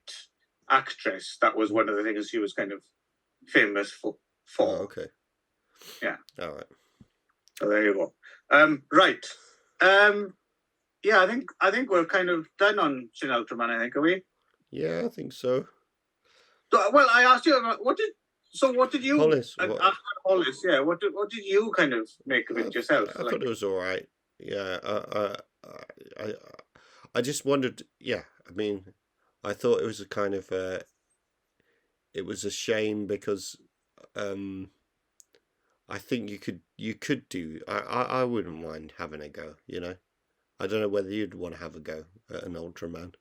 actress, that was one of the things she was kind of famous for. Oh, okay. Yeah. All right. So there you go. Right. Yeah, I think we're kind of done on Shin Ultraman, I think, are we? Yeah, I think so. So, well, I asked you about what did you Hollis, after Hollis, yeah, what did you kind of make of it yourself? I thought it was all right. Yeah, I just wondered. Yeah, I mean, I thought it was a kind of it was a shame because I think you could do. I wouldn't mind having a go. You know, I don't know whether you'd want to have a go at an Ultraman,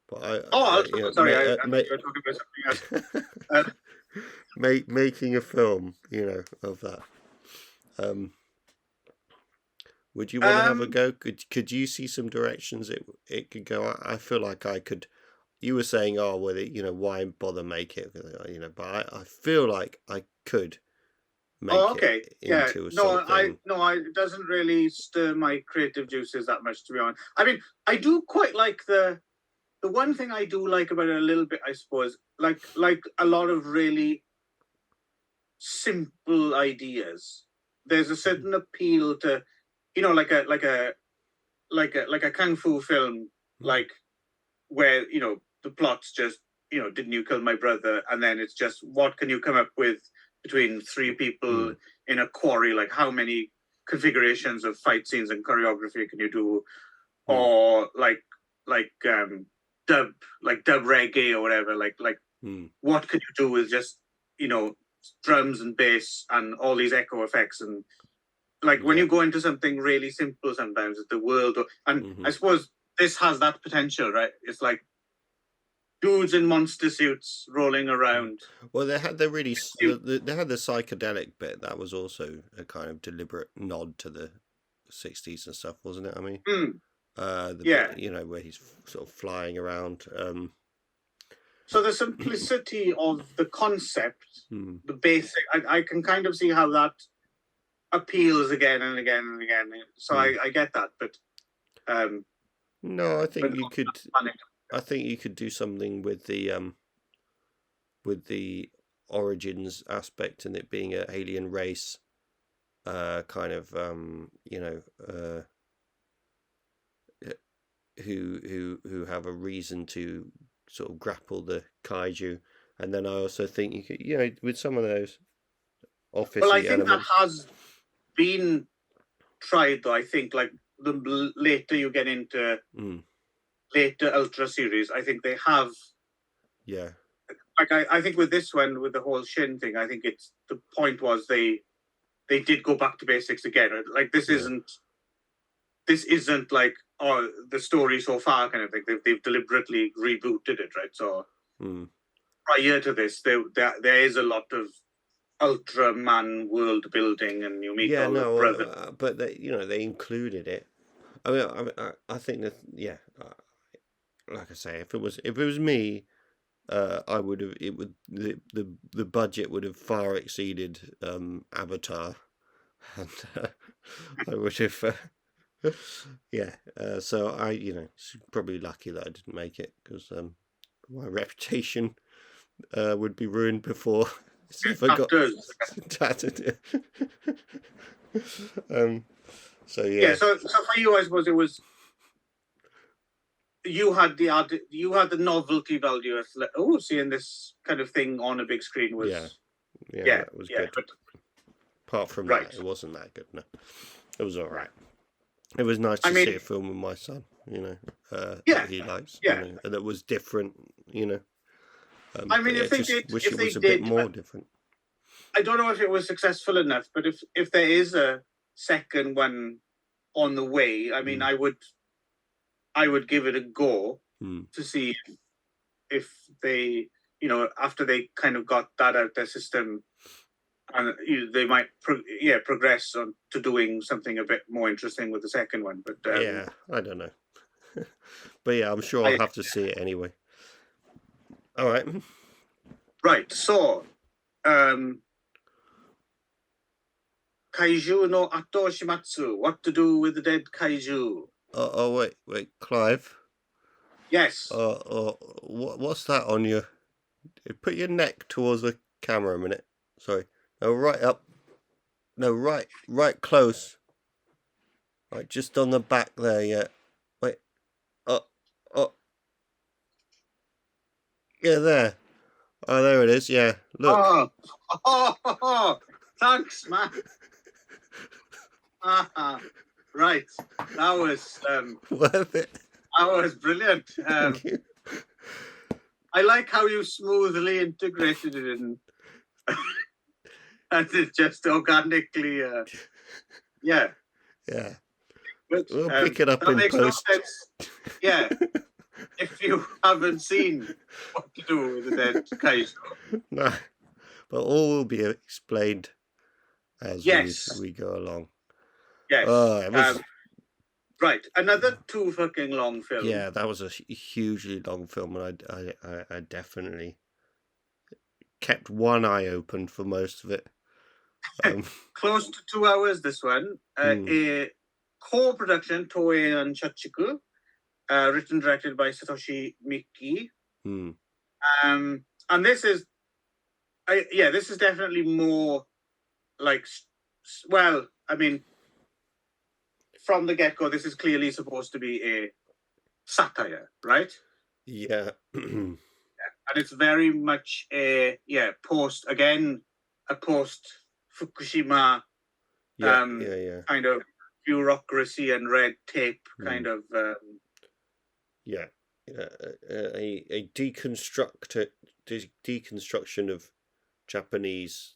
but sorry, I thought you were talking about something else. Making a film, you know, of that. Would you want to have a go? Could you see some directions it could go? I feel like I could. You were saying, oh, well, you know, why bother make it? You know, but I feel like I could make it into something. It doesn't really stir my creative juices that much, to be honest. I mean, I do quite like the one thing I do like about it a little bit, I suppose, like a lot of really simple ideas. There's a certain appeal to, you know, like a kung fu film, like where, you know, the plot's just, you know, didn't you kill my brother? And then it's just, what can you come up with between three people in a quarry? Like, how many configurations of fight scenes and choreography can you do? Or dub reggae or whatever. What could you do with just, you know, drums and bass and all these echo effects? And when you go into something really simple, sometimes it's the world. I suppose this has that potential, right? It's like dudes in monster suits rolling around. Well, they had they had the psychedelic bit. That was also a kind of deliberate nod to the 60s and stuff, wasn't it? I mean, bit, you know, where he's sort of flying around. So the simplicity of the concept, the basic, I can kind of see how that appeals again and again and again. So I get that, but no, I think you could. I think you could do something with the origins aspect and it being an alien race, kind of you know, who have a reason to sort of grapple the kaiju, and then I also think you could, you know, with some of those office. Well, I think that has been tried, though. I think like the later you get into later Ultra series, I think they have. Yeah. Like I think with this one, with the whole Shin thing, I think it's the point was they did go back to basics again. Like this isn't like the story so far kind of thing. They've deliberately rebooted it, right? So prior to this, there is a lot of Ultraman world building, and you meet all the brothers. But they included it. I mean, I think that like I say, if it was me, I would have. It would the budget would have far exceeded Avatar, and I would have. So I, probably lucky that I didn't make it because my reputation would be ruined before it's ever got tattered. So yeah. Yeah. So for you, I suppose it was. You had the novelty value of seeing this kind of thing on a big screen was that was good. But apart from that, it wasn't that good. No, it was all right. It was nice to see a film with my son, that he likes, and that was different, I mean, if they wish it was a bit more different. I don't know if it was successful enough, but if there is a second one on the way, I mean, I would give it a go. to see if they, after they kind of got that out their system, and they might progress on to doing something a bit more interesting with the second one. But yeah, I don't know. But yeah, I'm sure I'll have to see it anyway. All right. Right. So, Kaiju no Ato Shimatsu. What to do with the dead kaiju? Oh, wait, Clive. Yes. What's that on your? Put your neck towards the camera a minute. Sorry. No, right up. No, right close. Right, just on the back there. Yeah. Wait. Yeah, there. Oh, there it is. Yeah. Look. Oh, thanks, man. Right. That was Worth it. that was brilliant. Thank you. I like how you smoothly integrated it in, and it just organically. Yeah. Yeah. But, We'll pick it up in makes post. No sense. Yeah. If you haven't seen what to do with the dead kaiju. No. But all will be explained as we go along. Yes. It was... right. Another 2 fucking long film. Yeah, that was a hugely long film, and I definitely kept one eye open for most of it. Close to 2 hours, this one. A co-production, Toei and Shachiku, written and directed by Satoshi Miki. And this is, this is definitely more like, well, I mean, from the get-go, this is clearly supposed to be a satire, right? Yeah. And it's very much a post-Fukushima kind of bureaucracy and red tape kind of... a deconstruction of Japanese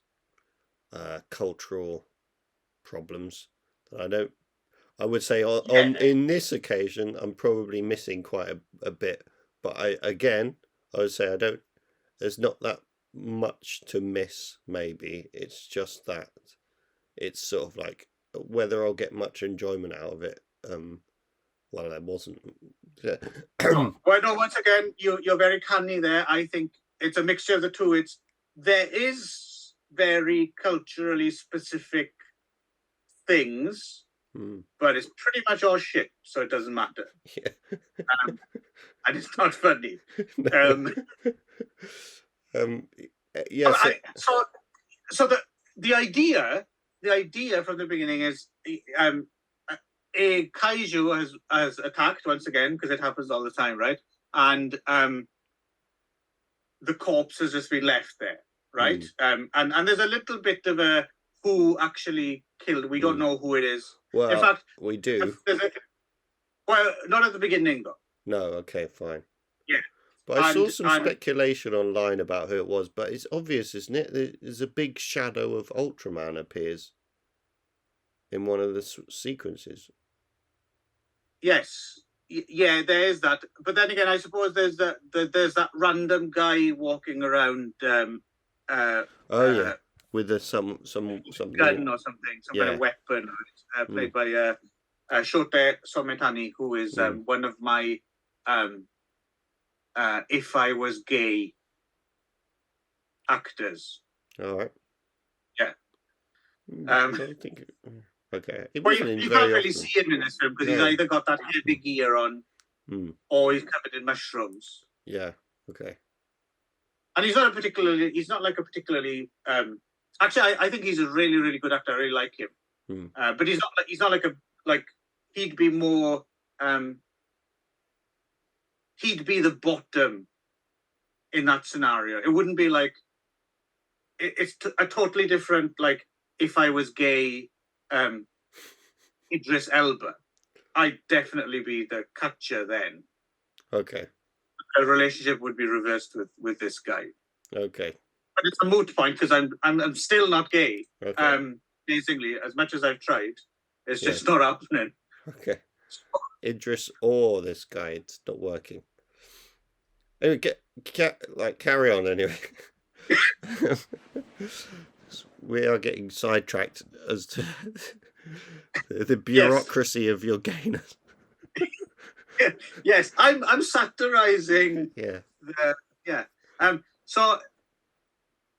cultural problems that I would say in this occasion I'm probably missing quite a bit, but I would say there's not that much to miss. Maybe it's just that it's sort of like whether I'll get much enjoyment out of it. Well, there wasn't. Well, no. Once again, you're very canny there. I think it's a mixture of the two. There is very culturally specific things, but it's pretty much all shit, so it doesn't matter. Yeah. And it's not funny. So the idea from the beginning is a kaiju has attacked once again, because it happens all the time, right? And the corpse has just been left there, right? And there's a little bit of a who actually killed. We don't know who it is. Well, in fact, we do. Well, not at the beginning though. No, okay, fine. Yeah. But I saw some speculation online about who it was, but it's obvious, isn't it? There's a big shadow of Ultraman appears in one of the sequences. Yes. Yeah, there is that. But then again, I suppose there's that random guy walking around. With some gun or something, some kind of weapon, played by Shota Sometani, who is one of my if I was gay actors. All right. Yeah. I don't think. Okay. Well, you can't really see him in this film because he's either got that heavy gear on, or he's covered in mushrooms. Yeah. Okay. And he's not like a particularly. Actually, I think he's a really, really good actor. I really like him. But he's not like he'd be more. He'd be the bottom in that scenario. It wouldn't be like. It's a totally different, like, if I was gay, Idris Elba. I'd definitely be the catcher then. Okay. A relationship would be reversed with this guy. Okay. But it's a moot point because I'm still not gay. Okay. Amazingly, as much as I've tried, it's just not happening. Okay. Idris or this guy, it's not working. Anyway, carry on anyway. We are getting sidetracked as to the bureaucracy of your gayness. Yes, I'm satirizing. Yeah. So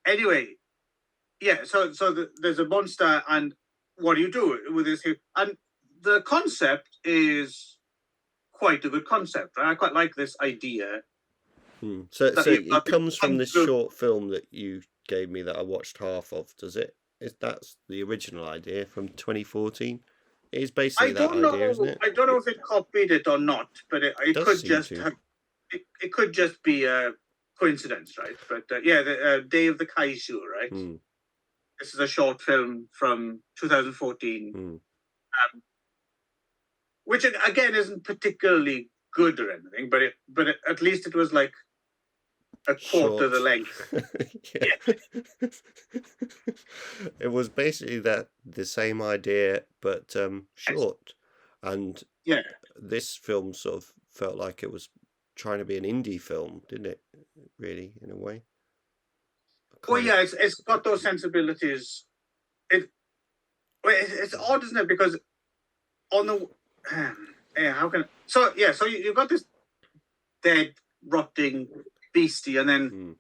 anyway, So there's a monster, and what do you do with this? And the concept is quite a good concept, right? I quite like this idea. So it comes from this short film that you gave me that I watched half of, does it? That's the original idea from 2014. It is basically that idea, isn't it? I don't know if it copied it or not, but it could just have, it could just be a coincidence, right? But the Day of the Kaiju, right? This is a short film from 2014, which again isn't particularly good or anything, but at least it was like a quarter the length. It was basically the same idea, but short. And this film sort of felt like it was trying to be an indie film, didn't it? Really, in a way. Well, yeah, it's got those sensibilities. It's odd, isn't it? Because on the so you've got this dead, rotting beastie, and then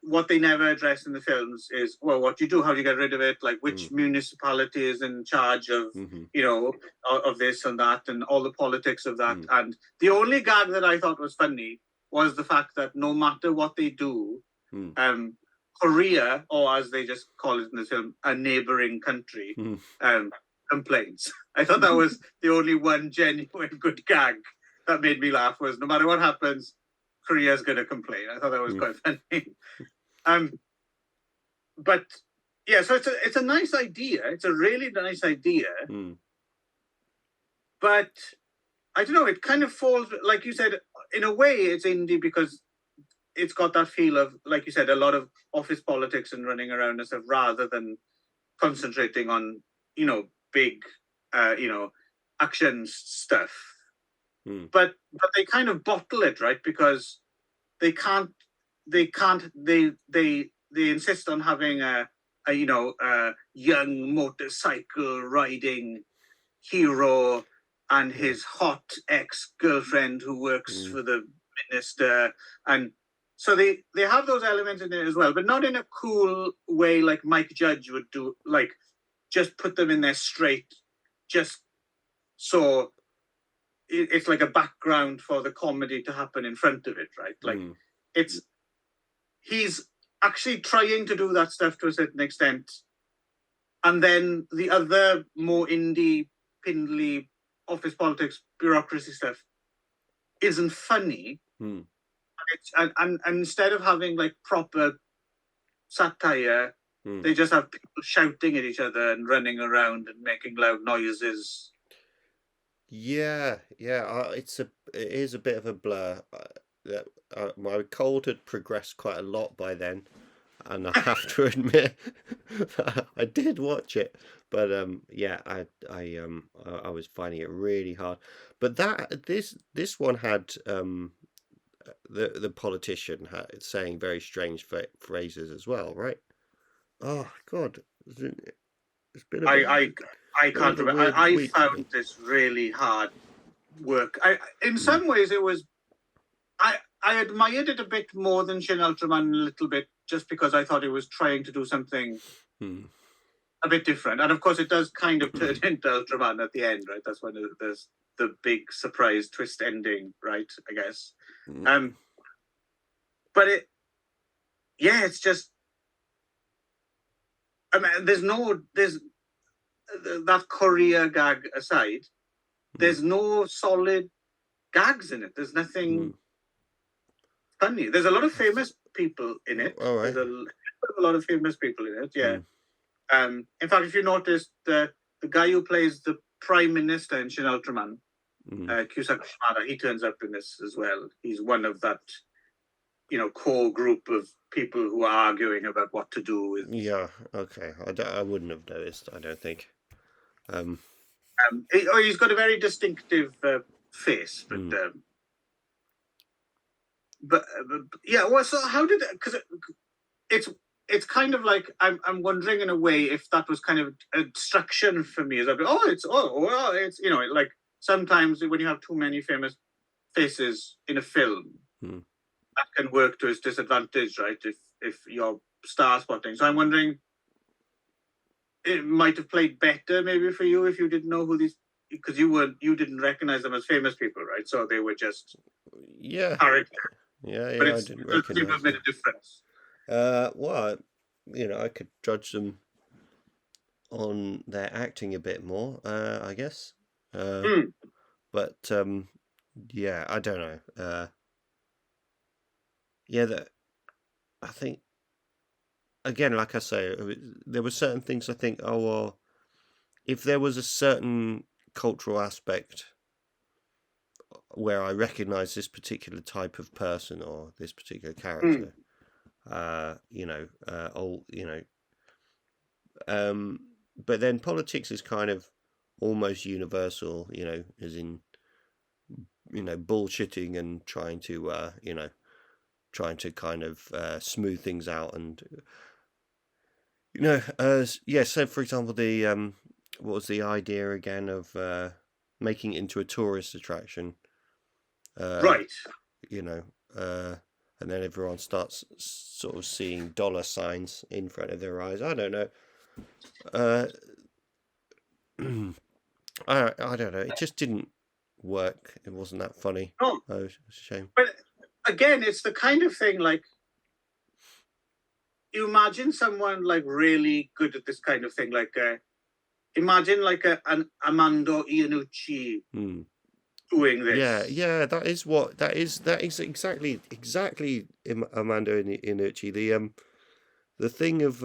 what they never address in the films is, well, what do you do? How do you get rid of it? Like, which municipality is in charge of of this and that, and all the politics of that. And the only gag that I thought was funny was the fact that no matter what they do, Korea, or as they just call it in the film, a neighboring country, complains. I thought that was the only one genuine good gag that made me laugh, was no matter what happens, Korea's going to complain. I thought that was quite funny. But yeah, so it's a nice idea. It's a really nice idea. But I don't know, it kind of falls, like you said, in a way it's indie because it's got that feel of, like you said, a lot of office politics and running around and stuff, rather than concentrating on, big, action stuff. But they kind of bottle it, right? Because they insist on having a young motorcycle riding hero and his hot ex-girlfriend who works for the minister, and so they have those elements in it as well, but not in a cool way like Mike Judge would do, like just put them in there straight, just so it's like a background for the comedy to happen in front of it, right? Like he's actually trying to do that stuff to a certain extent, and then the other more indie, pindly office politics, bureaucracy stuff isn't funny. And instead of having like proper satire, they just have people shouting at each other and running around and making loud noises. Yeah, it is a bit of a blur. My cold had progressed quite a lot by then, and I have to admit, I did watch it, but I was finding it really hard. But this one had the politician saying very strange phrases as well, right? Oh God, it's been I can't remember. I found this really hard work. In some ways, it was. I admired it a bit more than Shin Ultraman, a little bit, just because I thought it was trying to do something a bit different. And of course, it does kind of turn into Ultraman at the end, right? That's when there's the big surprise twist ending, right? I guess. But it's just. I mean, there's that Korea gag aside, there's no solid gags in it. There's nothing funny. There's a lot of famous people in it. All right. There's a lot of famous people in it. Yeah. In fact, if you notice, the guy who plays the Prime Minister in Shin Ultraman, Kusaka Shimada, he turns up in this as well. He's one of that, core group of people who are arguing about what to do with. Yeah. Okay. I wouldn't have noticed, I don't think. He's got a very distinctive face, but but yeah. Well, so how did because it's kind of like I'm wondering in a way if that was kind of a distraction for me. As I'd be, well, it's like sometimes when you have too many famous faces in a film, that can work to its disadvantage, right? If you're star spotting. So I'm wondering, it might have played better maybe for you if you didn't know who these, because you didn't recognize them as famous people, right? So they were just characters. Yeah, But I didn't recognize have made a difference. Well, I could judge them on their acting a bit more, I guess. But yeah, I don't know. I think again, like I say, there were certain things I think, well, if there was a certain cultural aspect where I recognize this particular type of person or this particular character, but then politics is kind of almost universal, as in, bullshitting and trying to kind of smooth things out. And, so for example, what was the idea again of making it into a tourist attraction? Right. And then everyone starts sort of seeing dollar signs in front of their eyes. I don't know. I don't know. It just didn't work. It wasn't that funny. Oh, it's a shame. But again, it's the kind of thing like, you imagine someone like really good at this kind of thing, like imagine like an Armando Iannucci doing this. Yeah, that is exactly Armando Iannucci. The thing of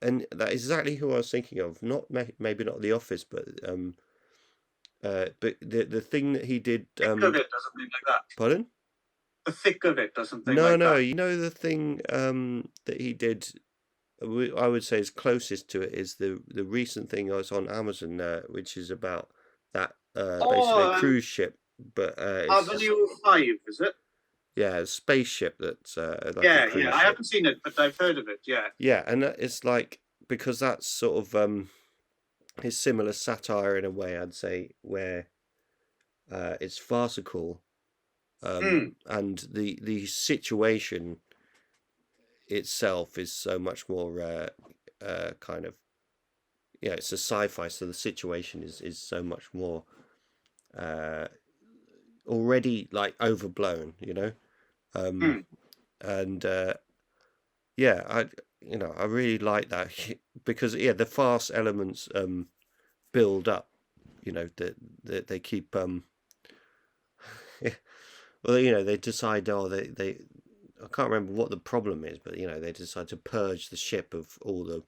and that is exactly who I was thinking of. Not maybe not The Office, but the thing that he did. Thick of it or something like that. Pardon? The thick of it or something. No, like no. That. The thing that he did, I would say is closest to it is the recent thing I was on Amazon, which is about that basically a cruise ship, but Avenue 5, is it? Yeah, a spaceship that's like yeah, a cruise ship. I haven't seen it, but I've heard of it. Yeah, and it's like, because that's sort of his similar satire in a way, I'd say, where it's farcical, and the situation itself is so much more kind of, it's a sci-fi, so the situation is so much more already like overblown, and I really like that because the farce elements build up, that they keep well, they decide, they I can't remember what the problem is, but they decide to purge the ship of all the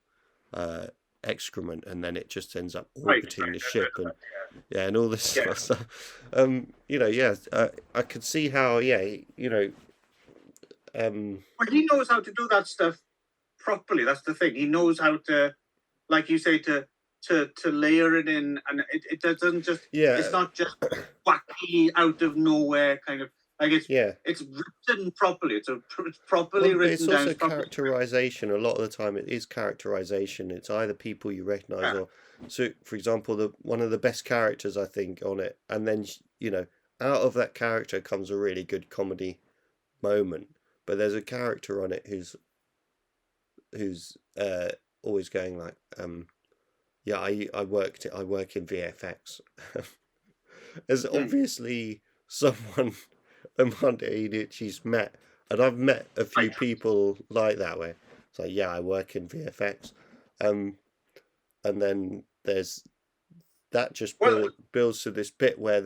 excrement, and then it just ends up orbiting the ship, and all this stuff. I could see how, well, he knows how to do that stuff properly. That's the thing. He knows how to, like you say, to layer it in, and it doesn't just. It's not just wacky out of nowhere kind of. Like it's written properly. It's properly written. It's also characterization. A lot of the time, it is characterization. It's either people you recognize, or so. For example, one of the best characters I think on it, and then out of that character comes a really good comedy moment. But there's a character on it who's always going like, I work in VFX. As obviously someone Armando Iannucci's met, and I've met a few people like that where it's like, I work in VFX, and then there's that just builds to this bit where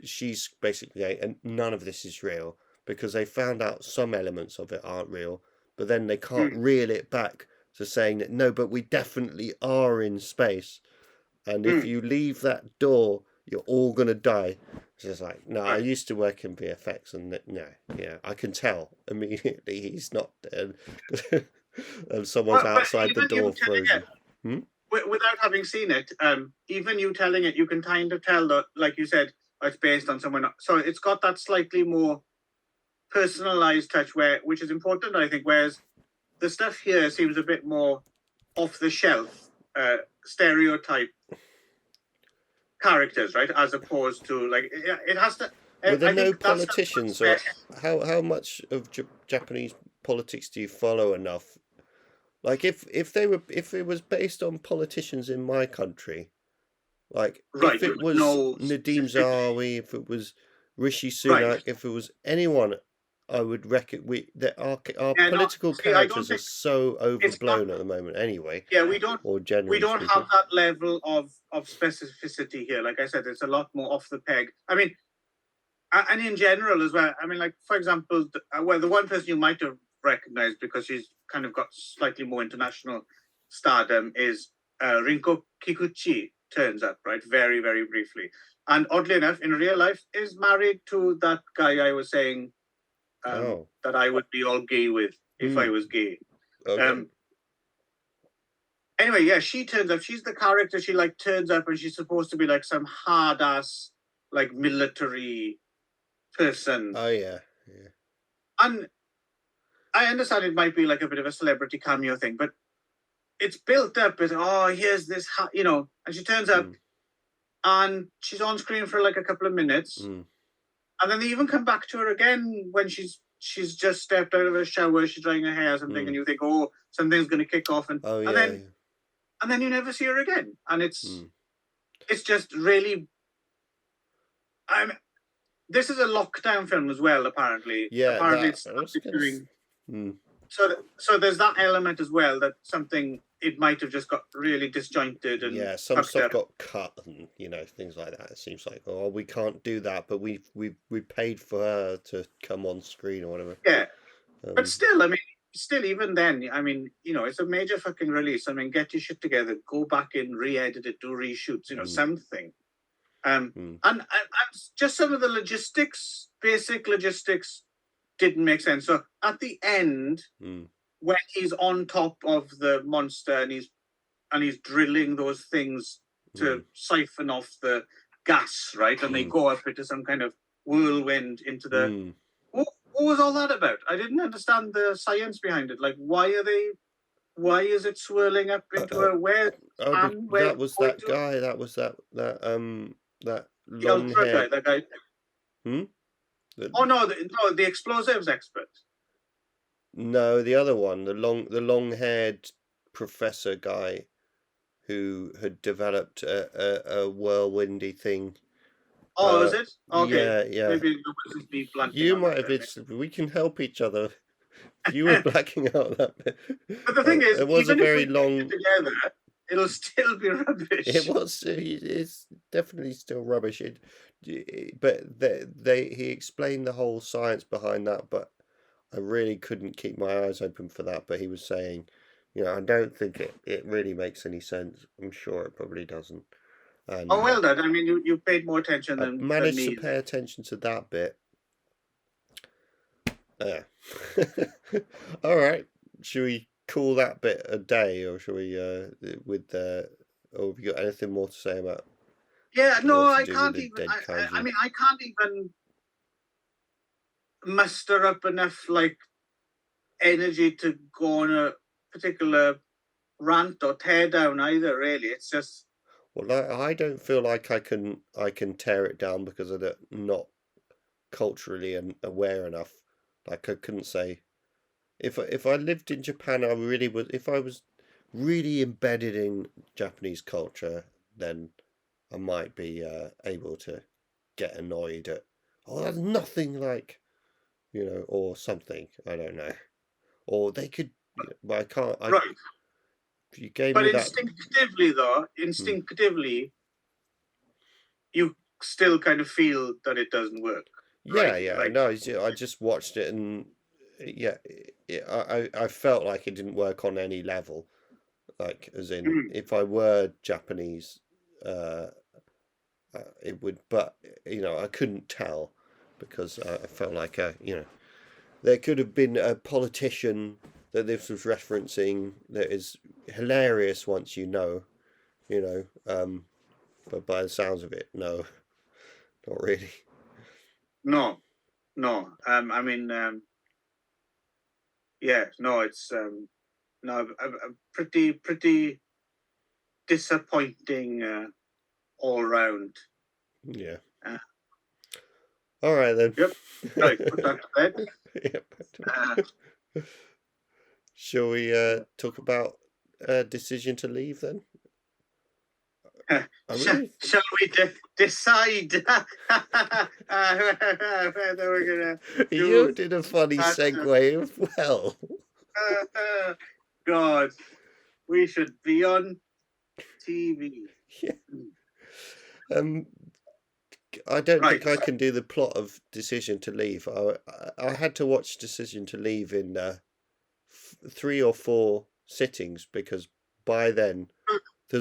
she's basically going, and none of this is real, because they found out some elements of it aren't real, but then they can't reel it back to saying that no, but we definitely are in space, and if you leave that door, you're all gonna die. It's just like, no, I used to work in VFX, and I can tell immediately he's not dead. And someone's outside the door frozen. Without having seen it, even you telling it, you can kind of tell that, like you said, it's based on someone else. So it's got that slightly more personalized touch, which is important, I think. Whereas the stuff here seems a bit more off the shelf, stereotype characters, right? As opposed to like it has to. Were there I no think that's politicians, where- or how much of Japanese politics do you follow enough? Like if it was based on politicians in my country, like Right, if it was no Nadeem specific- Zahawi, if it was Rishi Sunak, Right. if it was anyone, I would reckon our Yeah, no, political see, I don't characters are think- so overblown at the moment anyway, Yeah, we don't or generally have speaking. that level of specificity here. Like I said, it's a lot more off the peg. I mean, and in general as well. I mean, like for example, the one person you might have recognized because she's kind of got slightly more international stardom is Rinko Kikuchi. Turns up, right, very, very briefly, and oddly enough, in real life, is married to that guy I was saying that I would be all gay with if I was gay. Okay. Anyway, yeah, she turns up. She's the character. She like turns up, and she's supposed to be like some hard ass, like military person. Oh yeah. And I understand it might be like a bit of a celebrity cameo thing, but it's built up as here's this, and she turns up, and she's on screen for like a couple of minutes, and then they even come back to her again when she's just stepped out of her shower, she's drying her hair or something, and you think, something's going to kick off, and then you never see her again, and it's just really. This is a lockdown film as well, apparently. Yeah, apparently it's So there's that element as well, that something it might have just got really disjointed and some stuff got cut and things like that. It seems like we can't do that, but we paid for her to come on screen or whatever. Yeah, but still, I mean, even then, I mean, it's a major fucking release. I mean, get your shit together, go back in, re-edit it, do reshoots, something. And just some of the basic logistics didn't make sense. So at the end, when he's on top of the monster and he's drilling those things to siphon off the gas, right? And they go up into some kind of whirlwind into the. What was all that about? I didn't understand the science behind it. Like, why is it swirling up into a where? That was that guy. That was that long hair. That guy. The explosives expert. No, the other one, the long-haired professor guy who had developed a whirlwindy thing. Oh, is it? Okay. Yeah. Maybe be you might have been. We can help each other. You were blacking out that bit. But the thing is, it was even a very if we long. put it together, it'll still be rubbish. It was. It's definitely still rubbish. But he explained the whole science behind that, but I really couldn't keep my eyes open for that. But he was saying, I don't think it really makes any sense. I'm sure it probably doesn't. And, well done. I mean, you paid more attention than managed me. to pay attention to that bit. Yeah. All right. Should we call that bit a day, or should we or have you got anything more to say about? Yeah, no, I can't even. I mean, I can't even muster up enough like energy to go on a particular rant or tear down either. Really, it's just. Well, I don't feel like I can tear it down because I'm not culturally aware enough. Like I couldn't say, if I lived in Japan, I really would. If I was really embedded in Japanese culture, then I might be able to get annoyed at, that's nothing like, or something. I don't know. Or they could, but I can't. Right. If you gave but me that. Instinctively, you still kind of feel that it doesn't work. Yeah. Like, no, I just watched it and I felt like it didn't work on any level. Like, as in, if I were Japanese, it would, but I couldn't tell because I felt like there could have been a politician that this was referencing that is hilarious once but by the sounds of it, no, not really. No. No. I mean, yeah, no, it's no, a pretty disappointing all round. Yeah. Uh, All right then. Yep. Right, put that to bed. Yep. Shall we talk about Decision to Leave then? Shall we decide whether we're gonna? You did a funny segue as well. God, we should be on TV. Yeah. I don't think I can do the plot of Decision to Leave. I had to watch Decision to Leave in 3 or 4 sittings because by then, we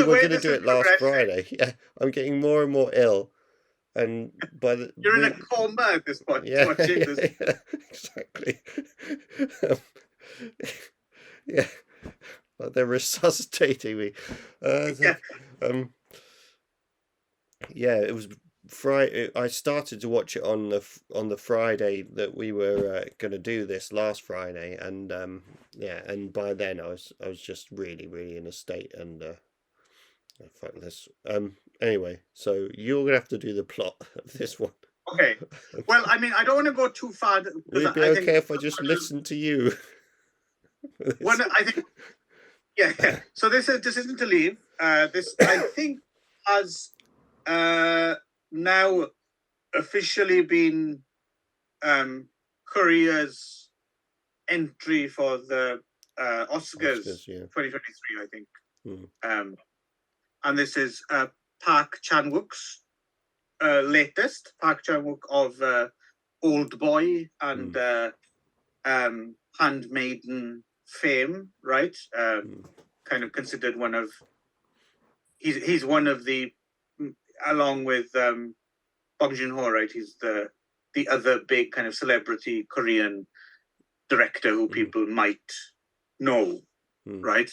were going to do it last Friday. Yeah, I'm getting more and more ill, and you're in a coma at this point. Yeah, watching this. Yeah, exactly. Yeah, like they're resuscitating me. Yeah, it was Friday. I started to watch it on the Friday that we were going to do this last Friday, and and by then I was just really in a state and focus. Anyway, so you're gonna have to do the plot of this one. Okay. Well, I mean, I don't want to go too far. Would it be okay if I just listen to you? When I think, yeah. So this isn't to leave. This I think has now officially been Korea's entry for the Oscars 2023, I think. And this is Park Chan-wook's latest. Park Chan-wook of Old Boy and Handmaiden fame, right? Kind of considered one of he's one of the, along with Bong Joon-ho, right? He's the other big kind of celebrity Korean director who people might know, right?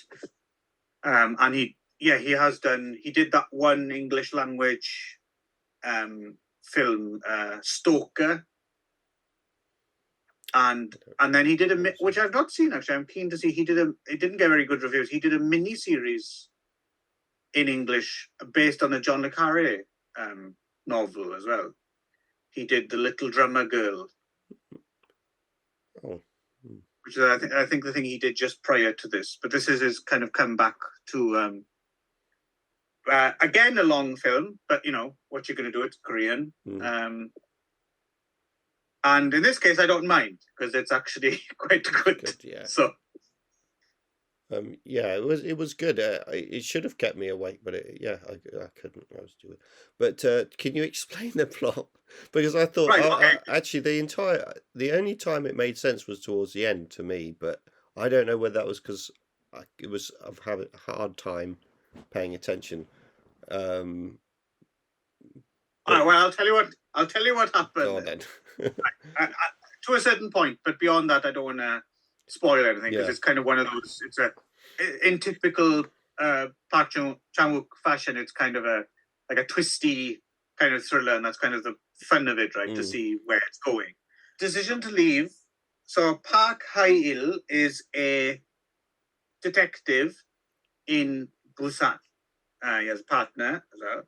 And he did that one English language film, Stalker, and then he did which I've not seen actually. I'm keen to see. It didn't get very good reviews. He did a mini series in English based on a John le Carré novel as well. He did The Little Drummer Girl, which is I think the thing he did just prior to this. But this is his kind of comeback to again a long film. But you know what you're going to do? It's Korean. And in this case, I don't mind because it's actually quite good. Yeah. So. Yeah, it was good. It should have kept me awake, but I couldn't. I was doing. But can you explain the plot? Because I thought actually the only time it made sense was towards the end to me. But I don't know whether that was because I've had a hard time paying attention. Well, I'll tell you what happened. Go on then. To a certain point, but beyond that, I don't want to spoil anything because it's kind of one of those. It's in typical Park Chan-wook fashion. It's kind of a twisty kind of thriller, and that's kind of the fun of it, right? To see where it's going. Decision to Leave. So Park Hae-il is a detective in Busan. He has a partner as well,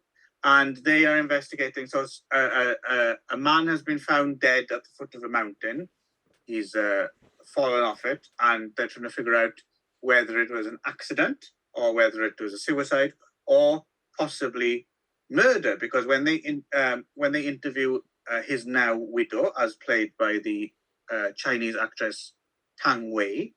and they are investigating. So a man has been found dead at the foot of a mountain. He's fallen off it, and they're trying to figure out whether it was an accident or whether it was a suicide or possibly murder. Because when they interview his now widow, as played by the Chinese actress Tang Wei,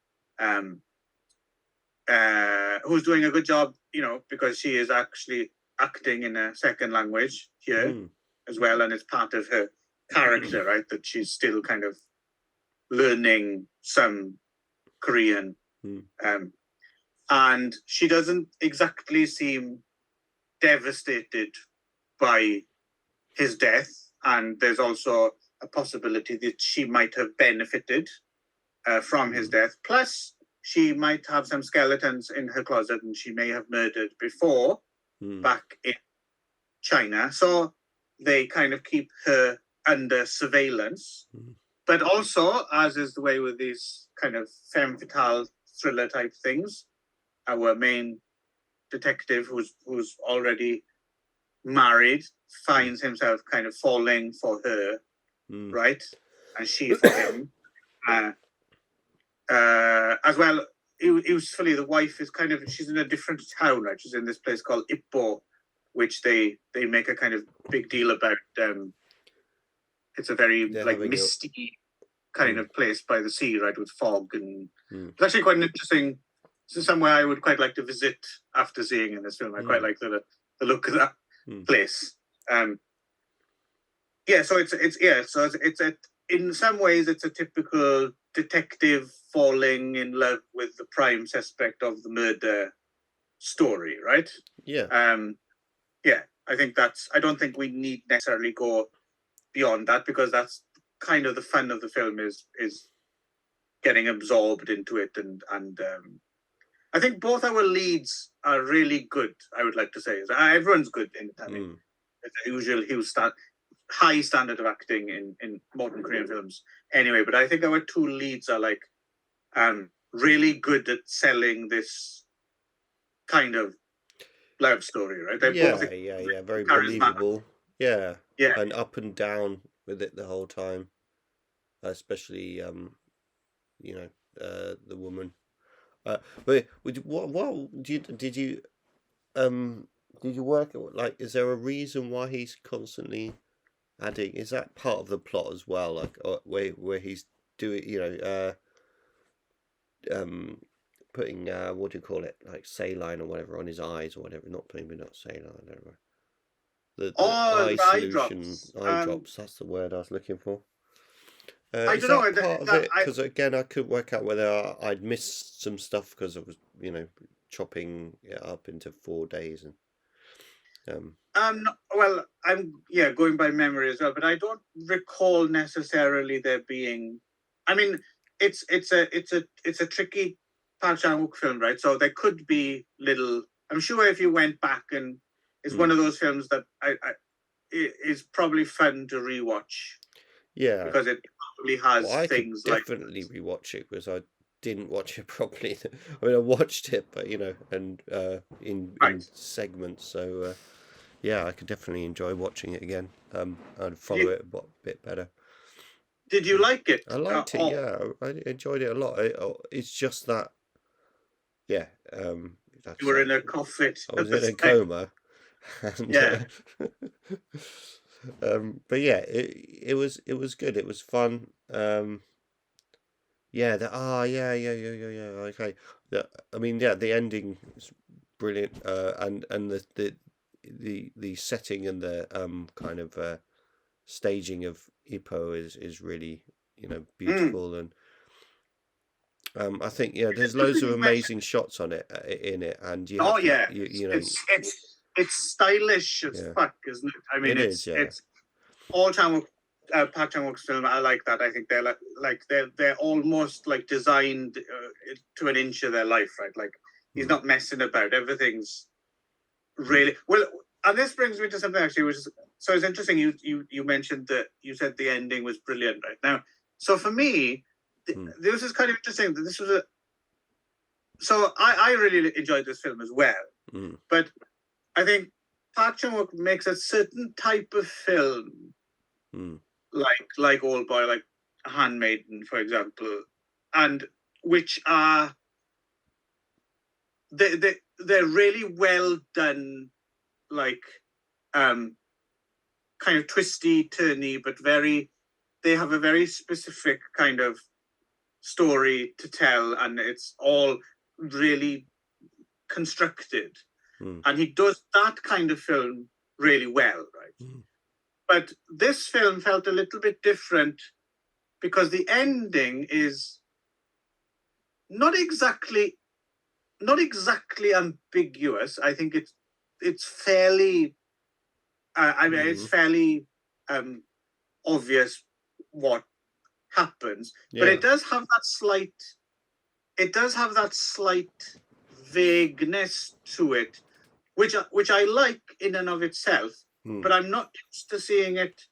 who's doing a good job, you know, because she is actually acting in a second language here as well, and it's part of her character, right? That she's still kind of learning some Korean, and she doesn't exactly seem devastated by his death, and there's also a possibility that she might have benefited from his death. Plus, she might have some skeletons in her closet, and she may have murdered before back in China. So they kind of keep her under surveillance, Mm. but also, as is the way with these kind of femme fatale thriller type things, our main detective, who's already married, finds himself kind of falling for her, right, and she for him. As well, usefully, the wife is she's in a different town, right? She's in this place called Ippo, which they make a kind of big deal about. It's a very misty kind of place by the sea, right, with fog, and it's actually quite an interesting. This is somewhere I would quite like to visit after seeing in this film. I quite like the look of that place. So it's in some ways it's a typical detective falling in love with the prime suspect of the murder story, right? Yeah. I think I don't think we need necessarily go beyond that, because that's kind of the fun of the film is getting absorbed into it, and I think both our leads are really good. I would like to say everyone's good in Italian. It's a usual high standard of acting in modern Korean films anyway, but I think our two leads are like really good at selling this kind of love story, right? They're both very believable. Yeah, yeah, and up and down with it the whole time, especially the woman. But what did you work like? Is there a reason why he's constantly adding? Is that part of the plot as well? Like where he's doing, putting what do you call it, like saline or whatever on his eyes or whatever? Not saline. I don't know. The eye solution, eye drops. That's the word I was looking for. I don't know. Part of it, because again, I couldn't work out whether I'd missed some stuff because I was, chopping it up into 4 days and. Well, I'm going by memory as well, but I don't recall necessarily there being. I mean, it's a tricky Park Chan-wook film, right? So there could be little. I'm sure if you went back, and it's one of those films that it is probably fun to rewatch. Yeah, because it probably has things like. I could definitely rewatch it because I didn't watch it properly. I mean, I watched it, but and in segments. So I could definitely enjoy watching it again. I'd follow it a bit better. Did you like it? I liked it. Yeah, I enjoyed it a lot. It's just that. Yeah. You were in a coffin. I was in a coma. And, but yeah, it was good. It was fun. Okay. The ending is brilliant. And the setting and the kind of staging of Ippo is really beautiful, and I think there's loads of amazing shots in it, and it's stylish as fuck, isn't it? I mean, it's all Park Chan-wook's film. I like that. I think they're almost like designed to an inch of their life, right? Like he's not messing about. Everything's really well. And this brings me to something actually, which is so it's interesting. You mentioned that you said the ending was brilliant, right? Now, so for me, this is kind of interesting. That this was so I really enjoyed this film as well, but I think Park Chan-wook makes a certain type of film, like Old Boy, like Handmaiden, for example, and which are they're really well done, like kind of twisty, turny, but they have a very specific kind of story to tell, and it's all really constructed. And he does that kind of film really well, right? But this film felt a little bit different because the ending is not exactly ambiguous. I think it's fairly it's fairly obvious what happens, but it does have that slight vagueness to it, which I like in and of itself, but I'm not used to seeing it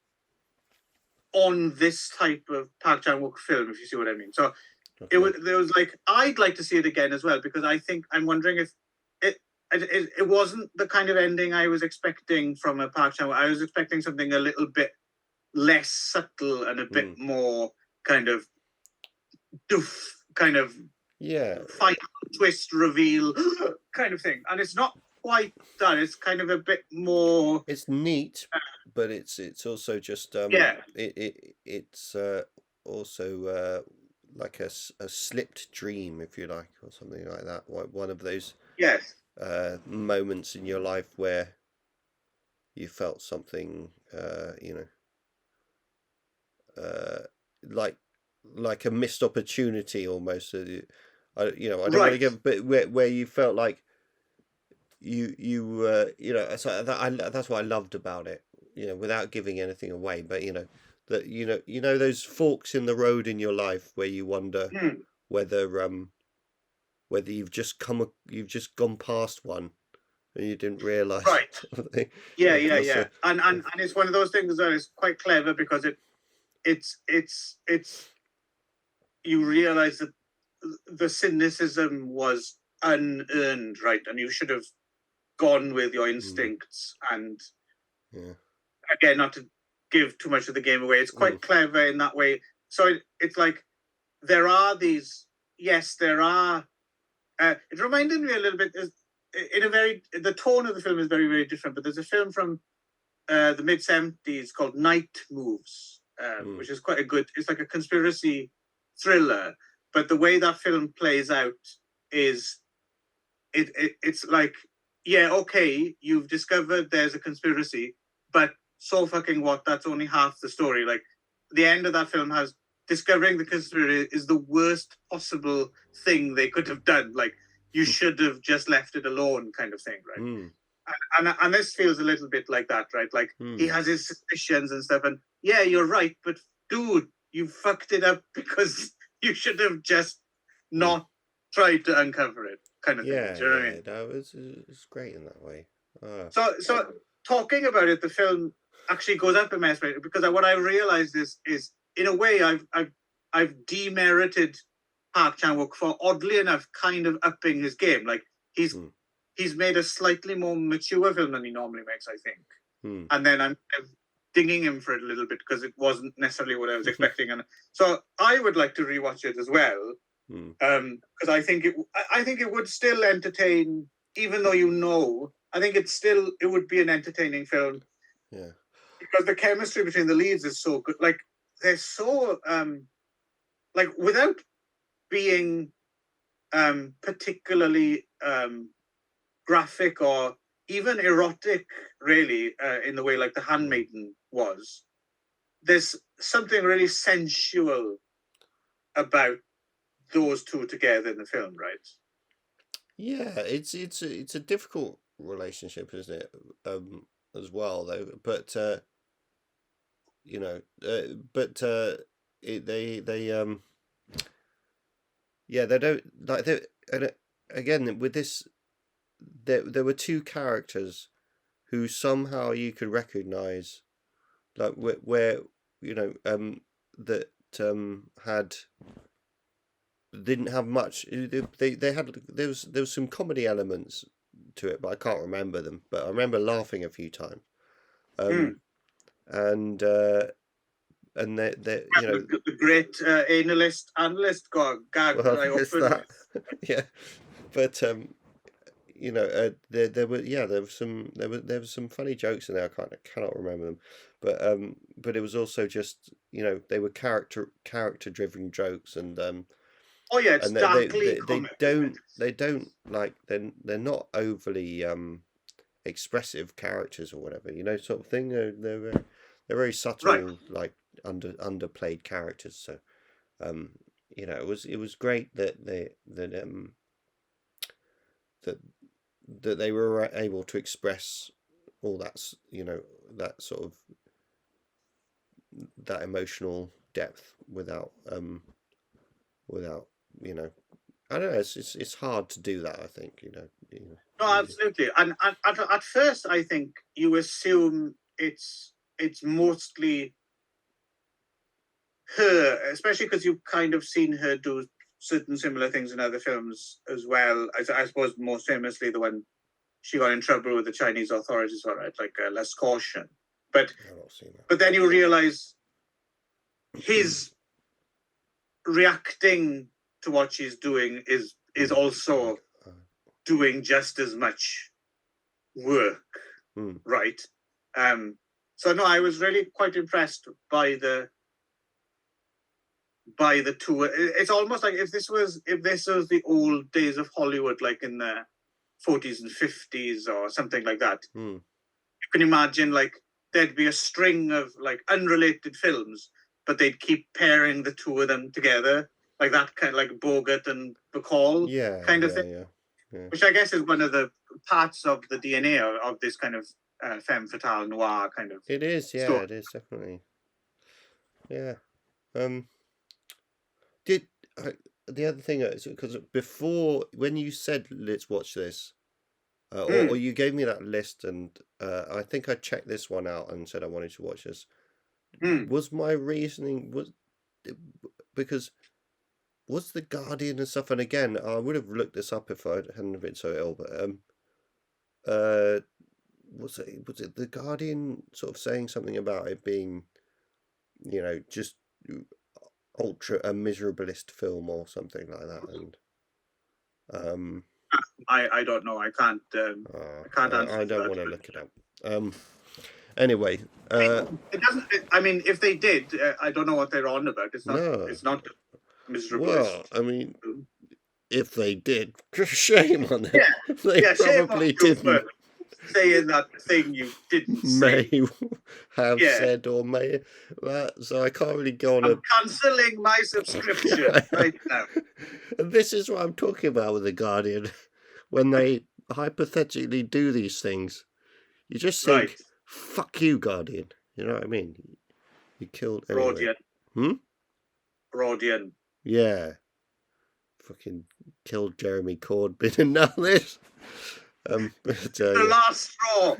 on this type of Park Chan-wook film, if you see what I mean. So Okay. there was like, I'd like to see it again as well, because I'm wondering if it wasn't the kind of ending I was expecting from a Park Chan-wook. I was expecting something a little bit less subtle and a bit more kind of doof, kind of final twist reveal kind of thing. And it's not quite that. It's kind of a bit more. It's neat, but it's also just it's also like a slipped dream, if you like, or something like that. One of those moments in your life where you felt something, like a missed opportunity almost. I don't want to give, but where you felt like so that's what I loved about it, without giving anything away, but that those forks in the road in your life where you wonder whether you've just gone past one and you didn't realize. And it's one of those things that is quite clever, because it's you realize that the cynicism was unearned, right? And you should have gone with your instincts. And again, not to give too much of the game away, it's quite clever in that way. So it's like there are these. Yes, there are. It reminded me a little bit. The tone of the film is very, very different. But there's a film from the mid-70s called Night Moves, which is quite a good. It's like a conspiracy thriller. But the way that film plays out is, it's like, yeah, okay, you've discovered there's a conspiracy, but so fucking what? That's only half the story. Like, the end of that film has discovering the conspiracy is the worst possible thing they could have done. Like, you should have just left it alone, kind of thing, right? And this feels a little bit like that, right? Like, he has his suspicions and stuff, and yeah, you're right, but dude, you fucked it up because you should have just not tried to uncover it, kind of thing. Do you know what I mean? No, it's great in that way. So talking about it, the film actually goes up in my estimation, because what I realized is in a way I've demerited Park Chan-wook for, oddly enough, kind of upping his game. Like, he's made a slightly more mature film than he normally makes, I think. And then I'm kind of dinging him for it a little bit, because it wasn't necessarily what I was expecting. And so I would like to rewatch it as well, because I think it would still entertain, even though I think it would be an entertaining film. Yeah. Because the chemistry between the leads is so good. Like, they're so like, without being particularly graphic or even erotic, really, in the way like The Handmaiden was, there's something really sensual about those two together in the film, right? Yeah, it's a difficult relationship, isn't it? As well, though, but they don't like and again with this. There were two characters who somehow you could recognize, like where that had didn't have much. They had there was some comedy elements to it, but I can't remember them. But I remember laughing a few times. And the great analyst got gagged. That. Yeah, but there were some funny jokes in there. I cannot remember them, but it was also just they were character driven jokes, and it's and darkly they don't like they're not overly expressive characters or whatever, sort of thing. They're very subtle, like underplayed characters. So it was great that that they were able to express all that, that sort of that emotional depth without I don't know, it's hard to do that, I think, No, absolutely. And at first I think you assume it's mostly her, especially because you've kind of seen her do certain similar things in other films as well. I suppose most famously the one she got in trouble with the Chinese authorities for it, like Less Caution. But I've not seen that. but then you realise his reacting to what she's doing is also doing just as much work, right? So no, I was really quite impressed by the two. It's almost like if this was the old days of Hollywood, like in the 40s and 50s or something like that. You can imagine like there'd be a string of like unrelated films, but they'd keep pairing the two of them together, like that kind of like Bogart and Bacall kind of thing. Yeah. Which I guess is one of the parts of the DNA of this kind of femme fatale noir kind of. It is, yeah, story. it is definitely. Yeah. The other thing is because before when you said let's watch this, or you gave me that list, and I think I checked this one out and said I wanted to watch this. Was my reasoning because was The Guardian and stuff? And again, I would have looked this up if I hadn't been so ill. But was it The Guardian sort of saying something about it being, just ultra a miserablest film or something like that? And I don't know. I can't. I can't answer. I don't want to look it up. Anyway, it doesn't. I mean, if they did, I don't know what they're on about. It's not. No. It's not miserable. Well, I mean, if they did, shame on them. Yeah, They probably didn't. Saying that thing you didn't May say. have said or may that, so I can't really go on. I'm cancelling my subscription right now. And this is what I'm talking about with The Guardian. When they hypothetically do these things, you just think, fuck you, Guardian. You know what I mean? You killed anyway. Rodian. Yeah. Fucking killed Jeremy Corbyn and now this. The last straw.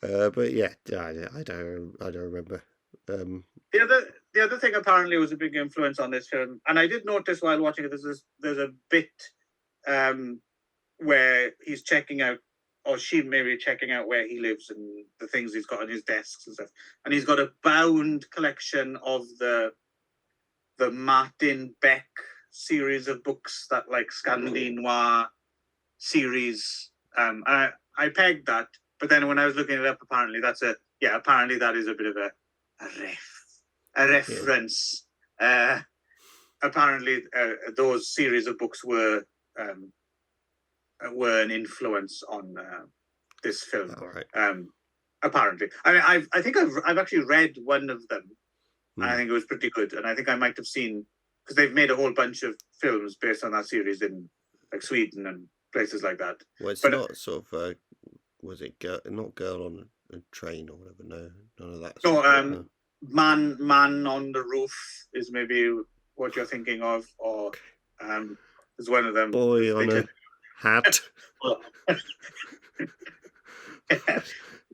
But yeah, I don't remember. The other thing apparently was a big influence on this film, and I did notice while watching it, there's a bit where he's checking out, or she may be checking out where he lives and the things he's got on his desks and stuff, and he's got a bound collection of the Martin Beck series of books, that like Scandi Noir series. I pegged that, but then when I was looking it up, apparently that is a bit of a reference. Apparently, those series of books were an influence on this film. Apparently, I mean, I think I've actually read one of them. And I think it was pretty good, and I think I might have seen, because they've made a whole bunch of films based on that series in like Sweden and places like that. Well, it's not sort of was it not Girl on a Train or whatever? No, none of that. No, Man on the Roof is maybe what you're thinking of, or is one of them. Boy on a Hat.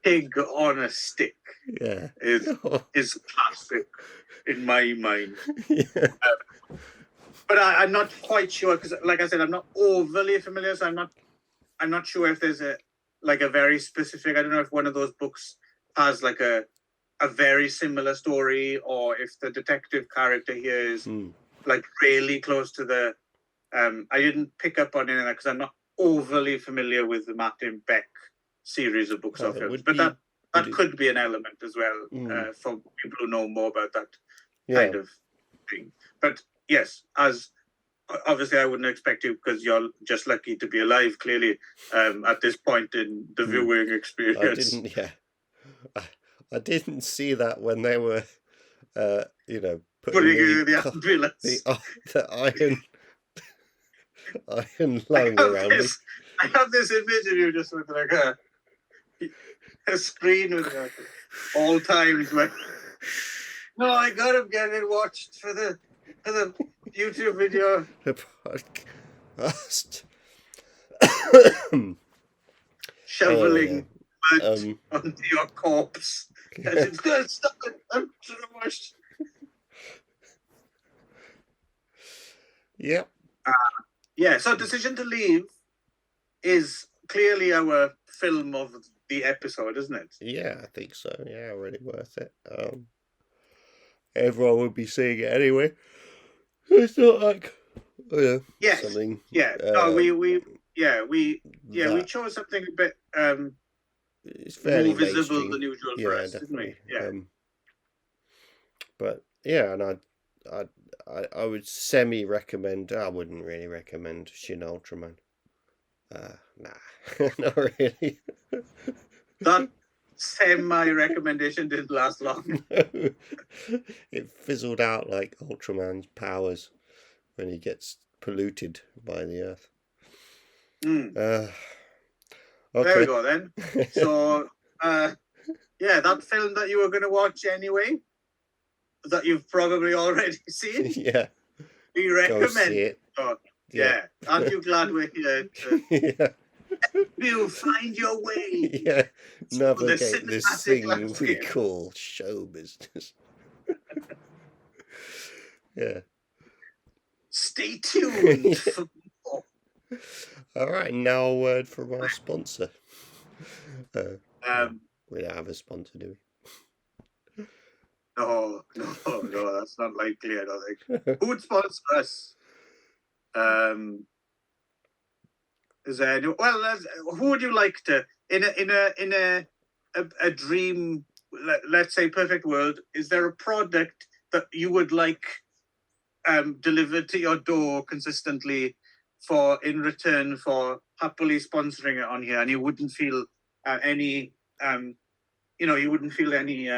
Pig on a Stick. Yeah, is classic in my mind. Yeah. But I'm not quite sure, because, like I said, I'm not overly familiar, so I'm not sure if there's a very specific. I don't know if one of those books has like a very similar story, or if the detective character here is like really close to the. I didn't pick up on any of that because I'm not overly familiar with the Martin Beck series of books or films, but that could be an element as well for people who know more about that kind of thing. But yes, as obviously I wouldn't expect you, because you're just lucky to be alive, clearly, at this point in the viewing experience. I didn't see that when they were, putting you in the ambulance. The iron lying around me. I have this image of you just with like a screen with like all times where no, I gotta get it watched for the YouTube video. The podcast. Shoveling mud onto your corpse. It's good. Stop it. I'm trashed. Yep. Yeah, so Decision to Leave is clearly our film of the episode, isn't it? Yeah, I think so. Yeah, really worth it. Everyone would be seeing it anyway. It's not like Yes. something. Yeah. No, we that chose something a bit it's fairly more visible mainstream. than usual Yeah, for us, definitely. didn't we? Yeah. But yeah, and I would semi-recommend. I wouldn't really recommend Shin Ultraman. Nah, not really. That semi-recommendation didn't last long. No. It fizzled out like Ultraman's powers when he gets polluted by the earth. Okay. Okay. There we go then. So, yeah, that film that you were going to watch anyway, that you've probably already seen, Yeah. we Go recommend. see it. Oh, yeah. Aren't you glad we're here to Yeah. you'll find your way? Yeah. the Navigate this cinematic thing we landscape. call show business. Yeah. Stay tuned for more. All right. Now a word from our sponsor. We don't have a sponsor, do we? No, that's not likely, I don't think. Who would sponsor us? Is there any, well, who would you like to, in a dream, let's say perfect world, is there a product that you would like delivered to your door consistently in return for happily sponsoring it on here, and you wouldn't feel any you wouldn't feel any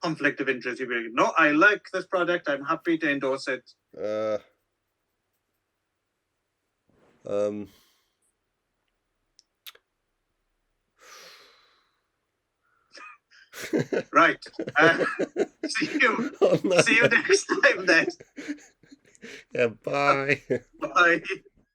conflict of interest? You'd be like, no, I like this product, I'm happy to endorse it. Right. See you next time then. Yeah, bye. Bye.